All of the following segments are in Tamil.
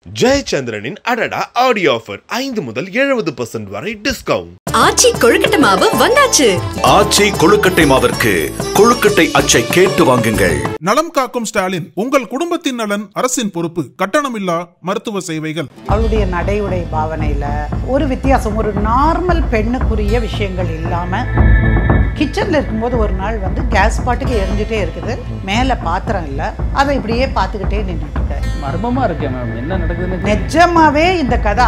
ஜெயச்சந்திரனின் அடடா ஆடியோ ஆஃபர் 5 முதல் 70% வரை டிஸ்கவுண்ட். ஆச்சி கொழுக்கட்டை மாவு வந்தாச்சு. ஆச்சி கொழுக்கட்டை மாவிற்கு கொழுக்கட்டை அச்சை கேட்டு வாங்குங்கள். நலம் காக்கும் ஸ்டாலின், உங்கள் குடும்பத்தின் நலன் அரசின் பொறுப்பு. கட்டணமில்லா மருத்துவ சேவைகள். அவளுடைய நடையுடை பாவனையில ஒரு வித்தியாசம், ஒரு நார்மல் பெண்ணுக்குரிய விஷயங்கள் இல்லாம கிச்சன்ல இருக்கும்போது ஒரு நாள் கேஸ் பாட்டுக்கு எரிஞ்சுட்டே இருக்குது, மேல பாத்திரம் இல்லை, அதை இப்படியே பார்த்துக்கிட்டே நின்றுட்டு இருக்க. மர்மமா இருக்கேன் மேம், என்ன நடக்குதுன்னு நிஜமாவே இந்த கதை.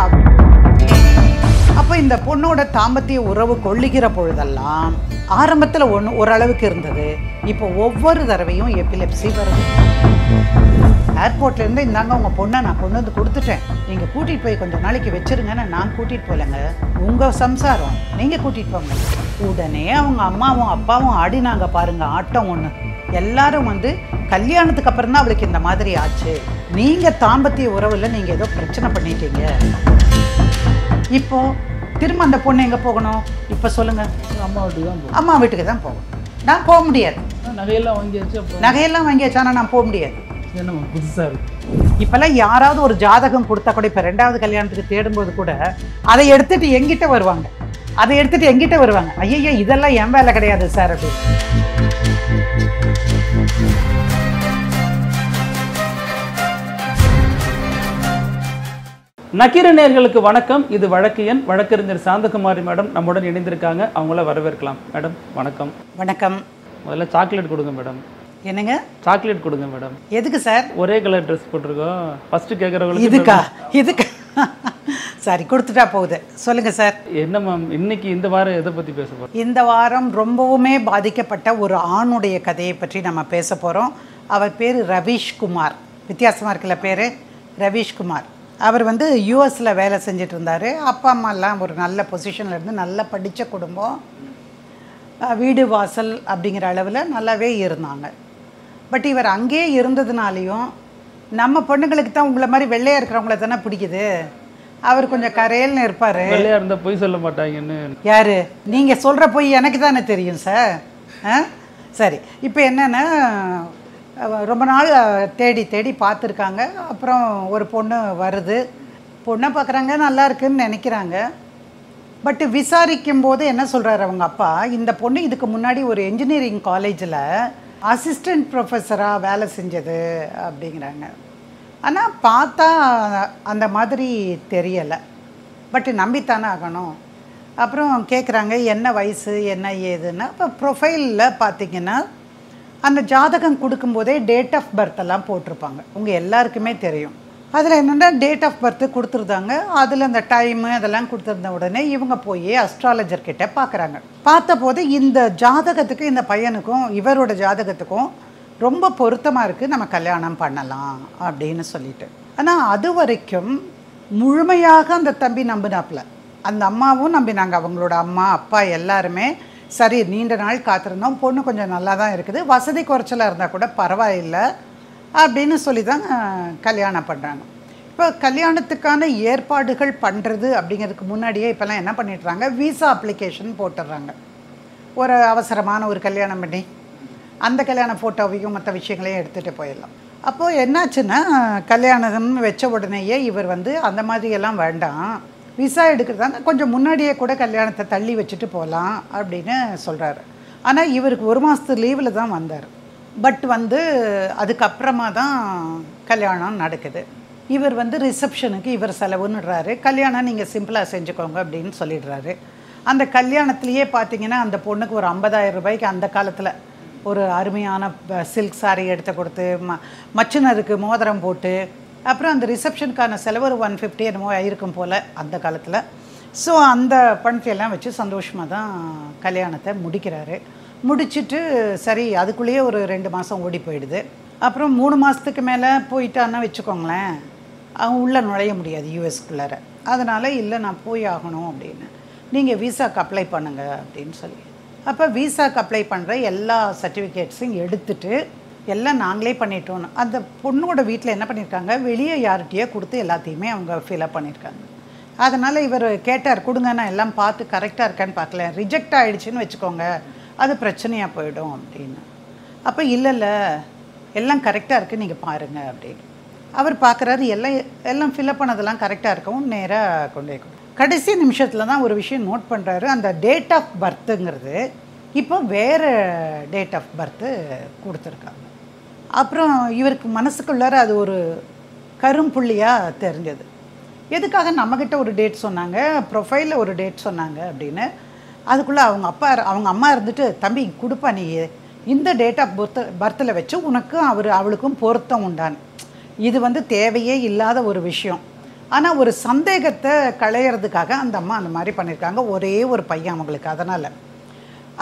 அப்போ இந்த பொண்ணோட தாம்பத்திய உறவு கொள்ளுகிற பொழுதெல்லாம் ஆரம்பத்தில் ஓரளவுக்கு இருந்தது, இப்போ ஒவ்வொரு தடவையும் எபிலெப்சி வருது. ஏர்போர்ட்லேருந்து இந்தாங்க உங்கள் பொண்ணை நான் கொண்டு வந்து கொடுத்துட்டேன், நீங்கள் கூட்டிகிட்டு போய் கொஞ்சம் நாளைக்கு வச்சுருங்கன்னு நான் கூட்டிகிட்டு போகலைங்க, உங்கள் சம்சாரம் நீங்கள் கூட்டிகிட்டு போங்க. உடனே அவங்க அம்மாவும் அப்பாவும் ஆடினாங்க பாருங்க ஆட்டம் ஒன்று. எல்லாரும் கல்யாணத்துக்கு அப்புறம் தான் அவளுக்கு இந்த மாதிரி ஆச்சு, நீங்கள் தாம்பத்திய உறவில் நீங்கள் ஏதோ பிரச்சனை பண்ணிட்டீங்க. இப்போ திரும்ப அந்த பொண்ணு எங்கே போகணும் இப்போ சொல்லுங்க? அம்மா வீட்டுக்கு தான் அம்மா வீட்டுக்கு தான் போகணும். நான் போக முடியாது. நகையெல்லாம் வாங்கியாச்சு. நகையெல்லாம் வாங்கியாச்சு, ஆனால் நான் போக முடியாது. என்ன புதுசாக இருக்கு. இப்போல்லாம் யாராவது ஒரு ஜாதகம் கொடுத்தா கூட, இப்போ 2வது கல்யாணத்துக்கு தேடும்போது கூட அதை எடுத்துட்டு எங்கிட்ட வருவாங்க, ஐயா இதெல்லாம் என் வேலை கிடையாது சார் அப்படின்னு. நக்கீர நேயர்களுக்கு வணக்கம். இது வழக்கியன் வழக்கறிஞர் சாந்தகுமாரி மேடம் நம்முடன் இணைந்திருக்காங்க. அவங்கள வரவேற்கலாம். மேடம் வணக்கம். வணக்கம். முதல்ல சாக்லேட் கொடுங்க மேடம். என்னங்க சாக்லேட் கொடுங்க மேடம்? எதுக்கு சார்? ஒரே கலர் ட்ரெஸ் போட்டிருக்கோம். ஃபர்ஸ்ட் கேட்குறவங்களுக்கு இதுக்கா சரி கொடுத்துட்டா போகுது. சொல்லுங்க சார். என்ன மேம் இன்னைக்கு இந்த வாரம் எதை பற்றி பேச போகிறோம்? இந்த வாரம் ரொம்பவுமே பாதிக்கப்பட்ட ஒரு ஆணுடைய கதையை பற்றி நம்ம பேச போகிறோம். அவர் பேர் ரவீஷ்குமார். வித்தியாசமாக இருக்குல்ல பேர்? ரவீஷ்குமார். அவர் யூஎஸில் வேலை செஞ்சுட்டு இருந்தார். அப்பா அம்மாலாம் ஒரு நல்ல பொசிஷனில் இருந்து நல்லா படித்த குடும்பம், வீடு வாசல் அப்படிங்கிற அளவில் நல்லாவே இருந்தாங்க. பட் இவர் அங்கேயே இருந்ததுனாலையும் நம்ம பொண்ணுங்களுக்கு தான் உங்களை மாதிரி வெள்ளையாக இருக்கிறவங்கள தானே பிடிக்குது. அவர் கொஞ்சம் கரையல்னு இருப்பார். வெள்ளையாக இருந்தால் பொய் சொல்ல மாட்டாங்கன்னு. யார் நீங்கள் சொல்கிற பொய் எனக்கு தானே தெரியும் சார். சரி, இப்போ என்னென்னா ரொம்ப நாள் தேடி தேடி பார்த்துருக்காங்க. அப்புறம் ஒரு பொண்ணு வருது, பொண்ணை பார்க்குறாங்க, நல்லா இருக்குன்னு நினைக்கிறாங்க. பட்டு விசாரிக்கும் போது என்ன சொல்கிறாரு அவங்க அப்பா, இந்த பொண்ணு இதுக்கு முன்னாடி ஒரு என்ஜினியரிங் காலேஜில் அசிஸ்டண்ட் ப்ரொஃபஸராக வேலை செஞ்சது அப்படிங்கிறாங்க. ஆனால் பார்த்தா அந்த மாதிரி தெரியலை. பட்டு நம்பித்தானே ஆகணும். அப்புறம் கேட்குறாங்க என்ன வயசு என்ன ஏதுன்னா. இப்போ ப்ரொஃபைலில் பார்த்திங்கன்னா அந்த ஜாதகம் கொடுக்கும்போதே டேட் ஆஃப் பர்த் எல்லாம் போட்டிருப்பாங்க, உங்கள் எல்லாருக்குமே தெரியும். அதில் என்னென்னா டேட் ஆஃப் பர்த்து கொடுத்துருந்தாங்க. அதில் அந்த டைமு அதெல்லாம் கொடுத்துருந்த உடனே இவங்க போய் அஸ்ட்ராலஜர்கிட்ட பார்க்குறாங்க. பார்த்தபோது இந்த ஜாதகத்துக்கு, இந்த பையனுக்கும் இவரோட ஜாதகத்துக்கும் ரொம்ப பொருத்தமாக இருக்குது, நம்ம கல்யாணம் பண்ணலாம் அப்படின்னு சொல்லிட்டு. ஆனால் அது வரைக்கும் முழுமையாக அந்த தம்பி நம்பினாப்புல, அந்த அம்மாவும் நம்பினாங்க. அவங்களோட அம்மா அப்பா எல்லாருமே சரி நீண்ட நாள் காத்திருந்தோம், பொண்ணு கொஞ்சம் நல்லா தான் இருக்குது, வசதி குறைச்சலாக இருந்தால் கூட பரவாயில்லை அப்படின்னு சொல்லி தான் கல்யாணம் பண்ணுறாங்க. இப்போ கல்யாணத்துக்கான ஏற்பாடுகள் பண்ணுறது அப்படிங்கிறதுக்கு முன்னாடியே இப்போல்லாம் என்ன பண்ணிடுறாங்க, விசா அப்ளிகேஷன் போட்டுடுறாங்க. ஒரு அவசரமான ஒரு கல்யாணம் பண்ணி அந்த கல்யாண ஃபோட்டோவையும் மற்ற விஷயங்களையும் எடுத்துகிட்டு போயிடலாம். அப்போது என்னாச்சுன்னா, கல்யாணம்னு வச்ச உடனேயே இவர் அந்த மாதிரியெல்லாம் வேண்டாம், விசா எடுக்கிறதாங்க கொஞ்சம் முன்னாடியே கூட கல்யாணத்தை தள்ளி வச்சுட்டு போகலாம் அப்படின்னு சொல்கிறாரு. ஆனால் இவருக்கு 1 மாதத்து லீவில் தான் வந்தார். பட் அதுக்கப்புறமா தான் கல்யாணம் நடக்குது. இவர் ரிசப்ஷனுக்கு இவர் செலவுன்னுறாரு, கல்யாணம் நீங்கள் சிம்பிளாக செஞ்சுக்கோங்க அப்படின்னு சொல்லிடுறாரு. அந்த கல்யாணத்துலேயே பார்த்தீங்கன்னா அந்த பொண்ணுக்கு ஒரு 50,000 ரூபாய்க்கு அந்த காலத்தில் ஒரு அருமையான சில்க் சாரி எடுத்து கொடுத்து, மச்சினருக்கு மோதிரம் போட்டு, அப்புறம் அந்த ரிசப்ஷனுக்கான செலவு ஒரு 150 என்னமோ ஆயிருக்கும் போல் அந்த காலத்தில். ஸோ அந்த பணத்தையெல்லாம் வச்சு சந்தோஷமாக தான் கல்யாணத்தை முடிக்கிறாரு. முடிச்சுட்டு சரி அதுக்குள்ளேயே ஒரு 2 மாதம் ஓடி போயிடுது. அப்புறம் 3 மாதத்துக்கு மேலே போயிட்டான்னு வச்சுக்கோங்களேன், அவங்க உள்ளே நுழைய முடியாது யூஎஸ்குள்ளார. அதனால் இல்லை நான் போய் ஆகணும் அப்படின்னு, நீங்கள் விசாக்கு அப்ளை பண்ணுங்க அப்படின்னு சொல்லி. அப்போ விசாக்கு அப்ளை பண்ணுற எல்லா சர்டிஃபிகேட்ஸையும் எடுத்துகிட்டு எல்லாம் நாங்களே பண்ணிட்டோன்னு அந்த பொண்ணோட வீட்டில் என்ன பண்ணியிருக்காங்க, வெளியே யார்கிட்டையே கொடுத்து எல்லாத்தையுமே அவங்க ஃபில்அப் பண்ணியிருக்காங்க. அதனால் இவர் கேட்டார், கொடுங்க நான் எல்லாம் பார்த்து கரெக்டாக இருக்கான்னு பார்க்கல, ரிஜெக்ட் ஆகிடுச்சின்னு வச்சுக்கோங்க அது பிரச்சனையாக போயிடும் அப்படின்னு. அப்போ இல்லை எல்லாம் கரெக்டாக இருக்குது நீங்கள் பாருங்கள் அப்படின்னு. அவர் பார்க்குறாரு, எல்லாம் ஃபில்அப் பண்ணதெல்லாம் கரெக்டாக இருக்கவும் நேராக கொண்டு போய் கடைசி நிமிஷத்தில் தான் ஒரு விஷயம் நோட் பண்ணுறாரு. அந்த டேட் ஆஃப் பர்த்துங்கிறது இப்போ வேறு டேட் ஆஃப் பர்த்து கொடுத்துருக்காங்க. அப்புறம் இவருக்கு மனசுக்குள்ளார அது ஒரு கரும்புள்ளியாக தெரிஞ்சது. எதுக்காக நம்மக்கிட்ட ஒரு டேட் சொன்னாங்க, ப்ரொஃபைலில் ஒரு டேட் சொன்னாங்க அப்படின்னு. அதுக்குள்ளே அவங்க அம்மா இருந்துட்டு, தம்பி கொடுப்பா, நீ இந்த டேட் ஆஃப் பர்த்தில் வச்சு உனக்கும் அவளுக்கும் பொருத்தம் உண்டான். இது வந்து தேவையே இல்லாத ஒரு விஷயம். ஆனால் ஒரு சந்தேகத்தை களையிறதுக்காக அந்த அம்மா அந்த மாதிரி பண்ணியிருக்காங்க. ஒரே ஒரு பையன் அவங்களுக்கு. அதனால்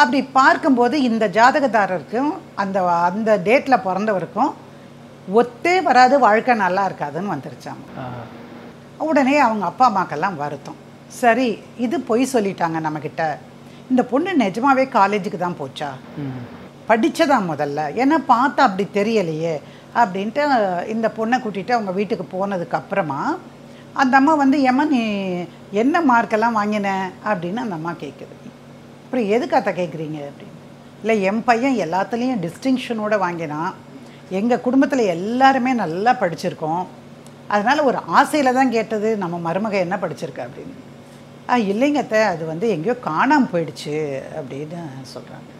அப்படி பார்க்கும்போது இந்த ஜாதகதாரருக்கும் அந்த டேட்டில் பிறந்தவருக்கும் ஒத்தே வராது, வாழ்க்கை நல்லா இருக்காதுன்னு வந்துருச்சாங்க. உடனே அவங்க அப்பா அம்மாக்கெல்லாம் வருத்தம். சரி, இது பொய் சொல்லிட்டாங்க நம்மக்கிட்ட. இந்த பொண்ணு நிஜமாவே காலேஜுக்கு தான் போச்சா, படித்ததா முதல்ல, ஏன்னா பார்த்தா அப்படி தெரியலையே அப்படின்ட்டு இந்த பொண்ணை கூட்டிகிட்டு அவங்க வீட்டுக்கு போனதுக்கப்புறமா அந்த அம்மா வந்து, ஏம்மா நீ என்ன மார்க்கெல்லாம் வாங்கின அப்படின்னு அந்த அம்மா கேட்குது. அப்புறம் எதுக்கு அத்தை கேட்குறீங்க அப்படின்னு. இல்லை, என் பையன் எல்லாத்துலேயும் டிஸ்டிங்ஷனோடு வாங்கினான், எங்கள் குடும்பத்தில் எல்லாருமே நல்லா படிச்சிருக்கோம், அதனால் ஒரு ஆசையில் தான் கேட்டது, நம்ம மருமக என்ன படிச்சிருக்க அப்படின்னு. இல்லைங்க அத்தை, அது வந்து எங்கேயோ காணாமல் போயிடுச்சு அப்படின்னு சொல்கிறாங்க.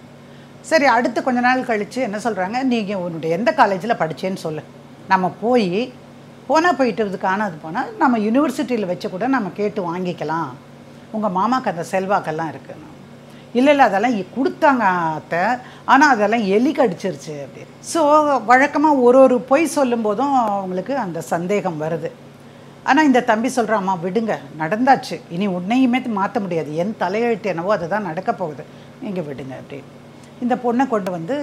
சரி, அடுத்து கொஞ்ச நாள் கழித்து என்ன சொல்கிறாங்க, நீங்கள் உன்னுடைய எந்த காலேஜில் படித்தேன்னு சொல்லு, நம்ம போயிட்டு காணாது போனால் நம்ம யூனிவர்சிட்டியில் வச்சு கூட நம்ம கேட்டு வாங்கிக்கலாம், உங்கள் மாமாவுக்கு அந்த செல்வாக்கெல்லாம் இருக்குன்னு. இல்லை அதெல்லாம் கொடுத்தாங்க அத்தை, ஆனால் அதெல்லாம் எலி கடிச்சிருச்சு அப்படி. ஸோ வழக்கமாக ஒரு பொய் சொல்லும்போதும் அவங்களுக்கு அந்த சந்தேகம் வருது. ஆனால் இந்த தம்பி சொல்கிறான், அம்மா விடுங்க, நடந்தாச்சு, இனி உன்னையுமே மாற்ற முடியாது, என் தலையெழுத்து என்னவோ அதுதான் நடக்க போகுது, நீங்கள் விடுங்க அப்படின்னு. இந்த பொண்ணை கொண்டு வந்து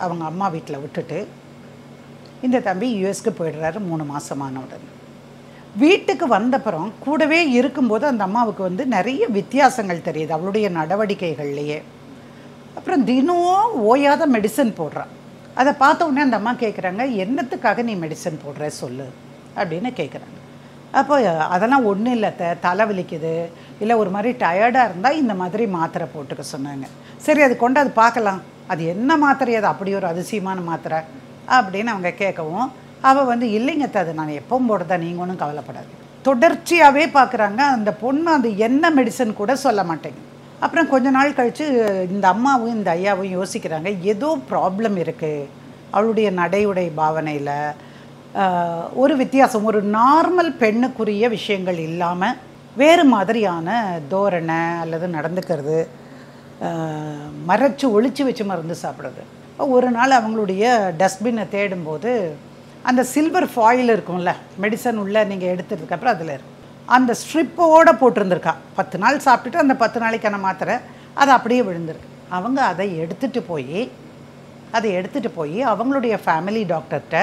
அவங்க அம்மா வீட்டில் விட்டுட்டு இந்த தம்பி யூஎஸ்க்கு போயிடுறாரு 3 மாதமான உடனே. வீட்டுக்கு வந்தப்புறம் கூடவே இருக்கும்போது அந்த அம்மாவுக்கு வந்து நிறைய வித்தியாசங்கள் தெரியுது அவளுடைய நடவடிக்கைகள்லையே. அப்புறம் தினம் ஓயாத மெடிசன் போடுறான். அதை பார்த்த உடனே அந்த அம்மா கேட்குறாங்க, என்னத்துக்காக நீ மெடிசன் போடுற சொல்லு அப்படின்னு கேட்குறாங்க. அப்போ அதெல்லாம் ஒன்றும் இல்லை, தலை வலிக்குது, இல்லை ஒரு மாதிரி டயர்டாக இருந்தால் இந்த மாதிரி மாத்திரை போட்டுக்க சொன்னாங்க. சரி, அது கொண்டு அது பார்க்கலாம், அது என்ன மாத்திரை, அது அப்படி ஒரு அதிசயமான மாத்திரை அப்படின்னு அவங்க கேட்கவும் அவள் வந்து, இல்லைங்க அது நான் எப்பவும் போடுறதா, நீங்கள் ஒன்றும் கவலைப்படாது. தொடர்ச்சியாகவே பார்க்குறாங்க. அந்த பொண்ணு அது என்ன மெடிசன் கூட சொல்ல மாட்டேங்க. அப்புறம் கொஞ்ச நாள் கழித்து இந்த அம்மாவும் இந்த ஐயாவும் யோசிக்கிறாங்க, ஏதோ ப்ராப்ளம் இருக்குது அவளுடைய நடையுடை பாவனையில், ஒரு வித்தியாசம், ஒரு நார்மல் பெண்ணுக்குரிய விஷயங்கள் இல்லாமல் வேறு மாதிரியான தோரணை அல்லது நடந்துக்கிறது, மறைச்சு ஒழிச்சு வச்சு மருந்து சாப்பிட்றது. ஒரு நாள் அவங்களுடைய டஸ்ட்பினை தேடும்போது அந்த சில்வர் ஃபாயில் இருக்கும்ல, மெடிசன் உள்ளே நீங்கள் எடுத்ததுக்கப்புறம் அதில் இருக்கும், அந்த ஸ்ட்ரிப்போடு போட்டிருந்துருக்கா. 10 நாள் சாப்பிட்டுட்டு அந்த 10 நாளைக்கான மாத்திரை அது அப்படியே விழுந்திருக்கு. அவங்க அதை எடுத்துகிட்டு போய் அவங்களுடைய ஃபேமிலி டாக்டர்கிட்ட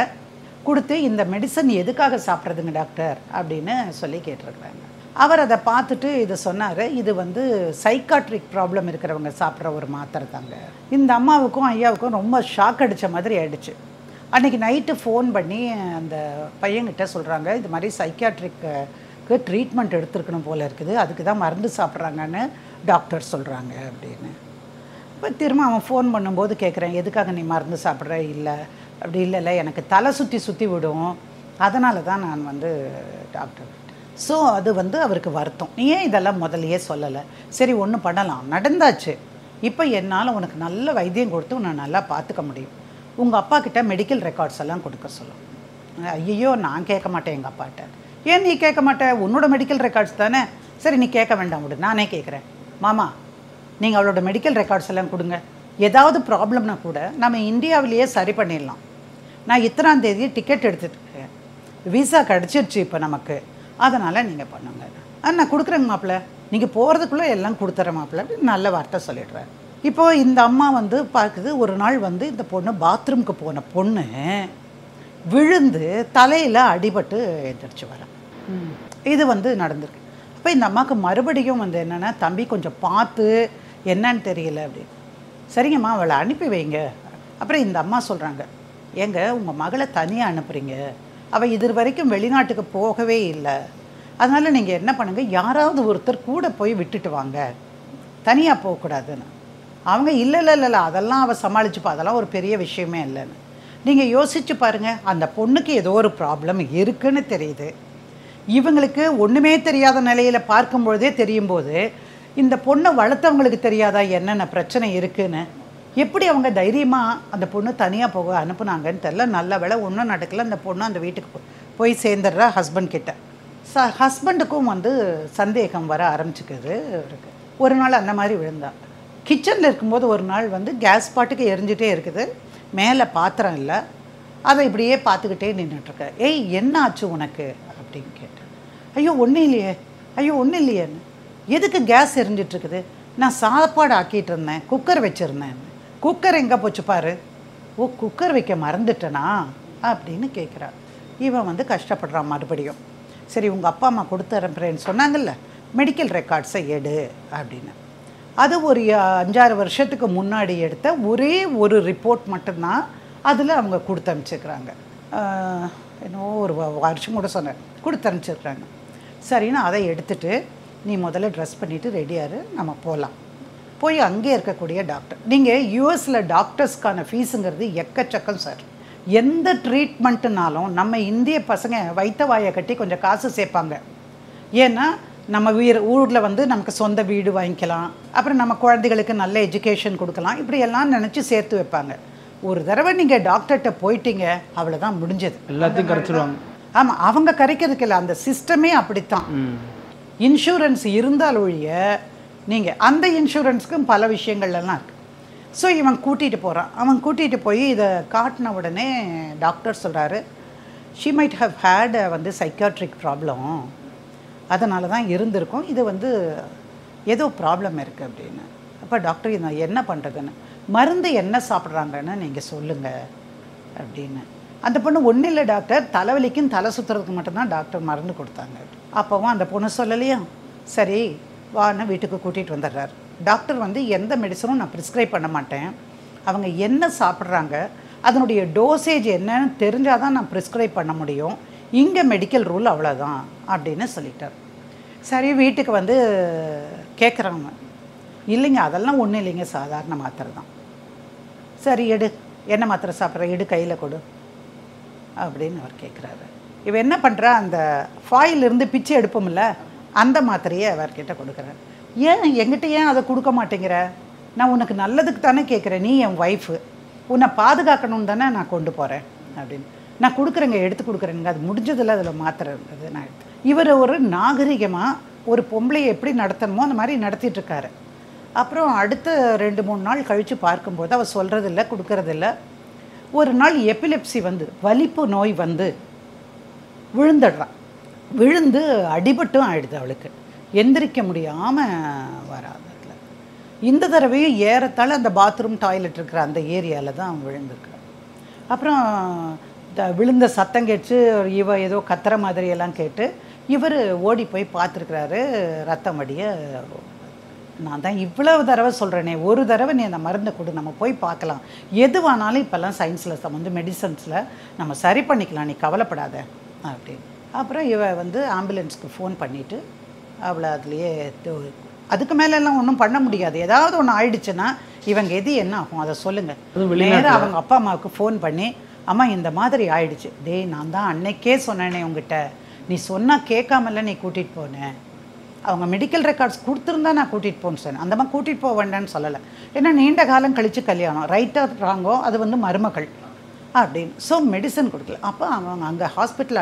கொடுத்து, இந்த மெடிசன் எதுக்காக சாப்பிட்றதுங்க டாக்டர் அப்படின்னு சொல்லி கேட்டிருக்கிறாங்க. அவர் அதை பார்த்துட்டு இதை சொன்னார், இது வந்து சைக்காட்ரிக் ப்ராப்ளம் இருக்கிறவங்க சாப்பிட்ற ஒரு மாத்திரை தாங்க. இந்த அம்மாவுக்கும் ஐயாவுக்கும் ரொம்ப ஷாக் அடித்த மாதிரி ஆயிடுச்சு. அன்றைக்கி நைட்டு ஃபோன் பண்ணி அந்த பையன்கிட்ட சொல்கிறாங்க, இது மாதிரி சைக்காட்ரிக்கு ட்ரீட்மெண்ட் எடுத்துருக்கணும் போல் இருக்குது, அதுக்கு தான் மருந்து சாப்பிட்றாங்கன்னு டாக்டர் சொல்கிறாங்க அப்படின்னு. இப்போ திரும்ப அவன் ஃபோன் பண்ணும்போது கேட்குறேன், எதுக்காக நீ மருந்து சாப்பிட்ற? இல்லை அப்படி இல்லை, எனக்கு தலை சுற்றி விடும், அதனால தான் நான் வந்து டாக்டர். ஸோ அது வந்து அவருக்கு வருத்தம், நீ ஏன் இதெல்லாம் முதலையே சொல்லலை? சரி, ஒன்றும் பண்ணலாம், நடந்தாச்சு, இப்போ என்னால் உனக்கு நல்ல வைத்தியம் கொடுத்து உன்னை நல்லா பார்த்துக்க முடியும், உங்கள் அப்பா கிட்ட மெடிக்கல் ரெக்கார்ட்ஸ் எல்லாம் கொடுக்க சொல்லும். ஐயோ, நான் கேட்க மாட்டேன் எங்கள் அப்பாட்ட. ஏன் நீ கேட்க மாட்டேன்? உன்னோட மெடிக்கல் ரெக்கார்ட்ஸ் தானே. சரி, நீ கேட்க வேண்டாம் விடு, நானே கேட்குறேன். மாமா, நீங்கள் அவளோட மெடிக்கல் ரெக்கார்ட்ஸ் எல்லாம் கொடுங்க, ஏதாவது ப்ராப்ளம்னா கூட நம்ம இந்தியாவிலேயே சரி பண்ணிடலாம். நான் இத்தனாம் தேதி டிக்கெட் எடுத்துகிட்டு விசா கிடச்சிருச்சு இப்போ நமக்கு, அதனால் நீங்கள் பண்ணுங்க. நான் கொடுக்குறேங்க மாப்பிள்ளை, நீங்கள் போகிறதுக்குள்ளே எல்லாம் கொடுத்துட்றேன் மாப்பிள்ளை அப்படின்னு நல்ல வார்த்தை சொல்லிடுறேன். இப்போது இந்த அம்மா வந்து பார்க்குது, ஒரு நாள் வந்து இந்த பொண்ணு பாத்ரூமுக்கு போன பொண்ணு விழுந்து தலையில் அடிபட்டு எழுந்திரிச்சு வர, இது வந்து நடந்திருக்கு. அப்போ இந்த அம்மாவுக்கு மறுபடியும் வந்து என்னென்னா, தம்பி கொஞ்சம் பார்த்து என்னன்னு தெரியல அப்படின்னு. சரிங்கம்மா, அவளை அனுப்பி வைங்க. அப்புறம் இந்த அம்மா சொல்கிறாங்க, ஏங்க உங்கள் மகளை தனியாக அனுப்புகிறீங்க, அவள் இது வரைக்கும் வெளிநாட்டுக்கு போகவே இல்லை, அதனால் நீங்கள் என்ன பண்ணுங்கள், யாராவது ஒருத்தர் கூட போய் விட்டுட்டு வாங்க, தனியாக போகக்கூடாதுன்னு. அவங்க இல்லை அதெல்லாம் அவள் சமாளிச்சுப்பா, அதெல்லாம் ஒரு பெரிய விஷயமே இல்லைன்னு. நீங்கள் யோசிச்சு பாருங்கள், அந்த பொண்ணுக்கு ஏதோ ஒரு ப்ராப்ளம் இருக்குன்னு தெரியுது. இவங்களுக்கு ஒன்றுமே தெரியாத நிலையில் பார்க்கும்பொழுதே தெரியும் போது இந்த பொண்ணை வளர்த்தவங்களுக்கு தெரியாதா என்னென்ன பிரச்சனை இருக்குன்னு? எப்படி அவங்க தைரியமாக அந்த பொண்ணு தனியாக போக அனுப்புனாங்கன்னு தெரில. நல்ல வேளை ஒன்றும் நடக்கல. அந்த பொண்ணு அந்த வீட்டுக்கு போய் சேர்ந்துடுறா ஹஸ்பண்ட் கிட்ட. ஹஸ்பண்டுக்கும் வந்து சந்தேகம் வர ஆரம்பிச்சுக்குது. ஒரு நாள் அந்த மாதிரி விழுந்தா. கிச்சனில் இருக்கும்போது ஒரு நாள் வந்து கேஸ் பாட்டுக்கு எரிஞ்சிட்டே இருக்குது, மேலே பாத்திரம் இல்லை. அதை இப்படியே பார்த்துக்கிட்டே நின்றுட்டுருக்க. ஏய் என்ன ஆச்சு உனக்கு அப்படின்னு கேட்டேன். ஐயோ ஒன்றும் இல்லையே, ஐயோ ஒன்றும் இல்லையேன்னு. எதுக்கு கேஸ் எரிஞ்சிட்ருக்குது? நான் சாப்பாடு ஆக்கிட்டு இருந்தேன், குக்கர் வச்சுருந்தேன். குக்கர் எங்கே போச்சு பாரு. ஓ குக்கர் வைக்க மறந்துட்டேனா அப்படின்னு கேட்குறா. இவன் வந்து கஷ்டப்படுறான் மறுபடியும். சரி உங்கள் அப்பா அம்மா கொடுத்துறேன்னு சொன்னாங்கல்ல, மெடிக்கல் ரெக்கார்ட்ஸை எடு அப்படின்னு. அது ஒரு 5-6 வருஷத்துக்கு முன்னாடி எடுத்த ஒரே ஒரு ரிப்போர்ட் மட்டும்தான் அதில் அவங்க கொடுத்து அனுப்பிச்சிருக்கிறாங்க. என்னவோ ஒரு வருஷம் கூட சொன்னேன், கொடுத்து அனுப்பிச்சிருக்கிறாங்க. சரின்னு அதை எடுத்துகிட்டு நீ முதல்ல ட்ரெஸ் பண்ணிவிட்டு ரெடியாரு, நம்ம போகலாம். போய் அங்கே இருக்கக்கூடிய டாக்டர், நீங்கள் யூஎஸில் டாக்டர்ஸ்க்கான ஃபீஸுங்கிறது எக்கச்சக்கம் சார். எந்த ட்ரீட்மெண்ட்டுனாலும் நம்ம இந்திய பசங்க வைத்த வாயை கட்டி கொஞ்சம் காசு சேர்ப்பாங்க. ஏன்னா நம்ம ஊரில் வந்து நமக்கு சொந்த வீடு வாங்கிக்கலாம், அப்புறம் நம்ம குழந்தைகளுக்கு நல்ல எஜுகேஷன் கொடுக்கலாம், இப்படி எல்லாம் நினச்சி சேர்த்து வைப்பாங்க. ஒரு தடவை நீங்கள் டாக்டர்கிட்ட போயிட்டீங்க, அவ்வளோதான் முடிஞ்சது, எல்லாத்தையும் கரைச்சிடுவாங்க. ஆமாம், அவங்க கரைக்கிறதுக்கு இல்லை, அந்த சிஸ்டமே அப்படித்தான். இன்சூரன்ஸ் இருந்தால் ஒழிய நீங்கள் அந்த இன்சூரன்ஸுக்கும் பல விஷயங்கள்லாம் இருக்குது. ஸோ இவன் கூட்டிகிட்டு போகிறான். அவன் கூட்டிகிட்டு போய் இதை காட்டின உடனே டாக்டர் சொல்கிறாரு, ஷி மைட் ஹவ் ஹேட் வந்து சைக்காட்ரிக் ப்ராப்ளம், அதனால தான் இருந்திருக்கும், இது வந்து ஏதோ ப்ராப்ளம் இருக்குது அப்படின்னு. அப்போ டாக்டர் இதை என்ன பண்ணுறதுன்னு, மருந்து என்ன சாப்பிட்றாங்கன்னு நீங்கள் சொல்லுங்கள் அப்படின்னு. அந்த பொண்ணு ஒன்றும் இல்லை டாக்டர், தலைவலிக்கும் தலை சுற்றுறதுக்கு மட்டும்தான் டாக்டர் மருந்து கொடுத்தாங்க. அப்போவும் அந்த பொண்ணு சொல்லலையா, சரி வான்னு வீட்டுக்கு கூட்டிகிட்டு வந்துடுறாரு. டாக்டர் வந்து எந்த மெடிசனும் நான் ப்ரிஸ்கிரைப் பண்ண மாட்டேன், அவங்க என்ன சாப்பிட்றாங்க அதனுடைய டோசேஜ் என்னன்னு தெரிஞ்சால் தான் நான் ப்ரிஸ்கிரைப் பண்ண முடியும், இங்கே மெடிக்கல் ரூல் அவ்வளோதான் அப்படின்னு சொல்லிட்டார். சரி வீட்டுக்கு வந்து கேட்குறாங்க, இல்லைங்க அதெல்லாம் ஒன்றும் இல்லைங்க, சாதாரண மாத்திரை தான். சரி எடு, என்ன மாத்திரை சாப்பிட்ற, எடு கையில் கொடு அப்படின்னு அவர் கேட்குறாரு. இவன் என்ன பண்ணுறா, அந்த ஃபாயிலிருந்து பிச்சை எடுப்போம்ல அந்த மாத்திரையை அவர்கிட்ட கொடுக்குறாரு. ஏன் என்கிட்ட ஏன் அதை கொடுக்க மாட்டேங்கிற, நான் உனக்கு நல்லதுக்கு தானே கேட்குறேன், நீ என் ஒய்ஃபு, உன்னை பாதுகாக்கணும்னு தானே நான் கொண்டு போகிறேன் அப்படின்னு. நான் கொடுக்குறேங்க, எடுத்து கொடுக்குறேங்க, அது முடிஞ்சதில்லை, அதில் மாத்திரை இருந்தது, நான் எடுத்து. இவர் ஒரு நாகரிகமாக ஒரு பொம்பளையை எப்படி நடத்தணுமோ அந்த மாதிரி நடத்திட்டுருக்காரு. அப்புறம் அடுத்த 2-3 நாள் கழித்து பார்க்கும்போது அவள் சொல்கிறதில்ல, கொடுக்கறதில்ல. ஒரு நாள் எபிலெப்சி வந்து வலிப்பு நோய் வந்து விழுந்துடுறான். விழுந்து அடிபட்டும் ஆயிடுது, அவளுக்கு எந்திரிக்க முடியாமல் வராதுல. இந்த தடவையும் ஏறத்தாழ அந்த பாத்ரூம் டாய்லெட் இருக்கிற அந்த ஏரியாவில் தான் விழுந்துருக்காள். அப்புறம் விழுந்த சத்தம் கேட்டு இவ ஏதோ கத்துற மாதிரியெல்லாம் கேட்டு இவர் ஓடி போய் பார்த்துருக்குறாரு, ரத்தம் வடிய. நான் தான் இவ்வளவு தடவை சொல்கிறேனே, ஒரு தடவை நீ அந்த மருந்தை கொடு, நம்ம போய் பார்க்கலாம், எதுவானாலும் இப்போல்லாம் சயின்ஸில் வந்து மெடிசன்ஸில் நம்ம சரி பண்ணிக்கலாம், நீ கவலைப்படாத அப்படின்னு. அப்புறம் இவ வந்து ஆம்புலன்ஸ்க்கு ஃபோன் பண்ணிவிட்டு அவளை அதுலேயே, அதுக்கு மேலெல்லாம் ஒன்றும் பண்ண முடியாது, ஏதாவது ஒன்று ஆயிடுச்சுன்னா இவங்க எது என்ன ஆகும் அதை சொல்லுங்கள். நேராக அவங்க அப்பா அம்மாவுக்கு ஃபோன் பண்ணி, அம்மா இந்த மாதிரி ஆயிடுச்சு, டேய் நான் தான் அன்னைக்கே சொன்னேனே உங்ககிட்ட, நீ சொன்னால் கேட்காமல நீ கூட்டிகிட்டு போனேன், அவங்க மெடிக்கல் ரெக்கார்ட்ஸ் கொடுத்துருந்தா நான் கூட்டிகிட்டு போன்னு சொன்னேன், அந்த மாதிரி கூட்டிகிட்டு போக வேண்டான்னு சொல்லலை, ஏன்னா நீண்ட காலம் கழித்து கல்யாணம், ரைட்டாக ராங்கோ அது வந்து மருமகள் அப்படின்னு. ஸோ மெடிசன் கொடுக்கல. அப்போ அவங்க அங்கே ஹாஸ்பிட்டல்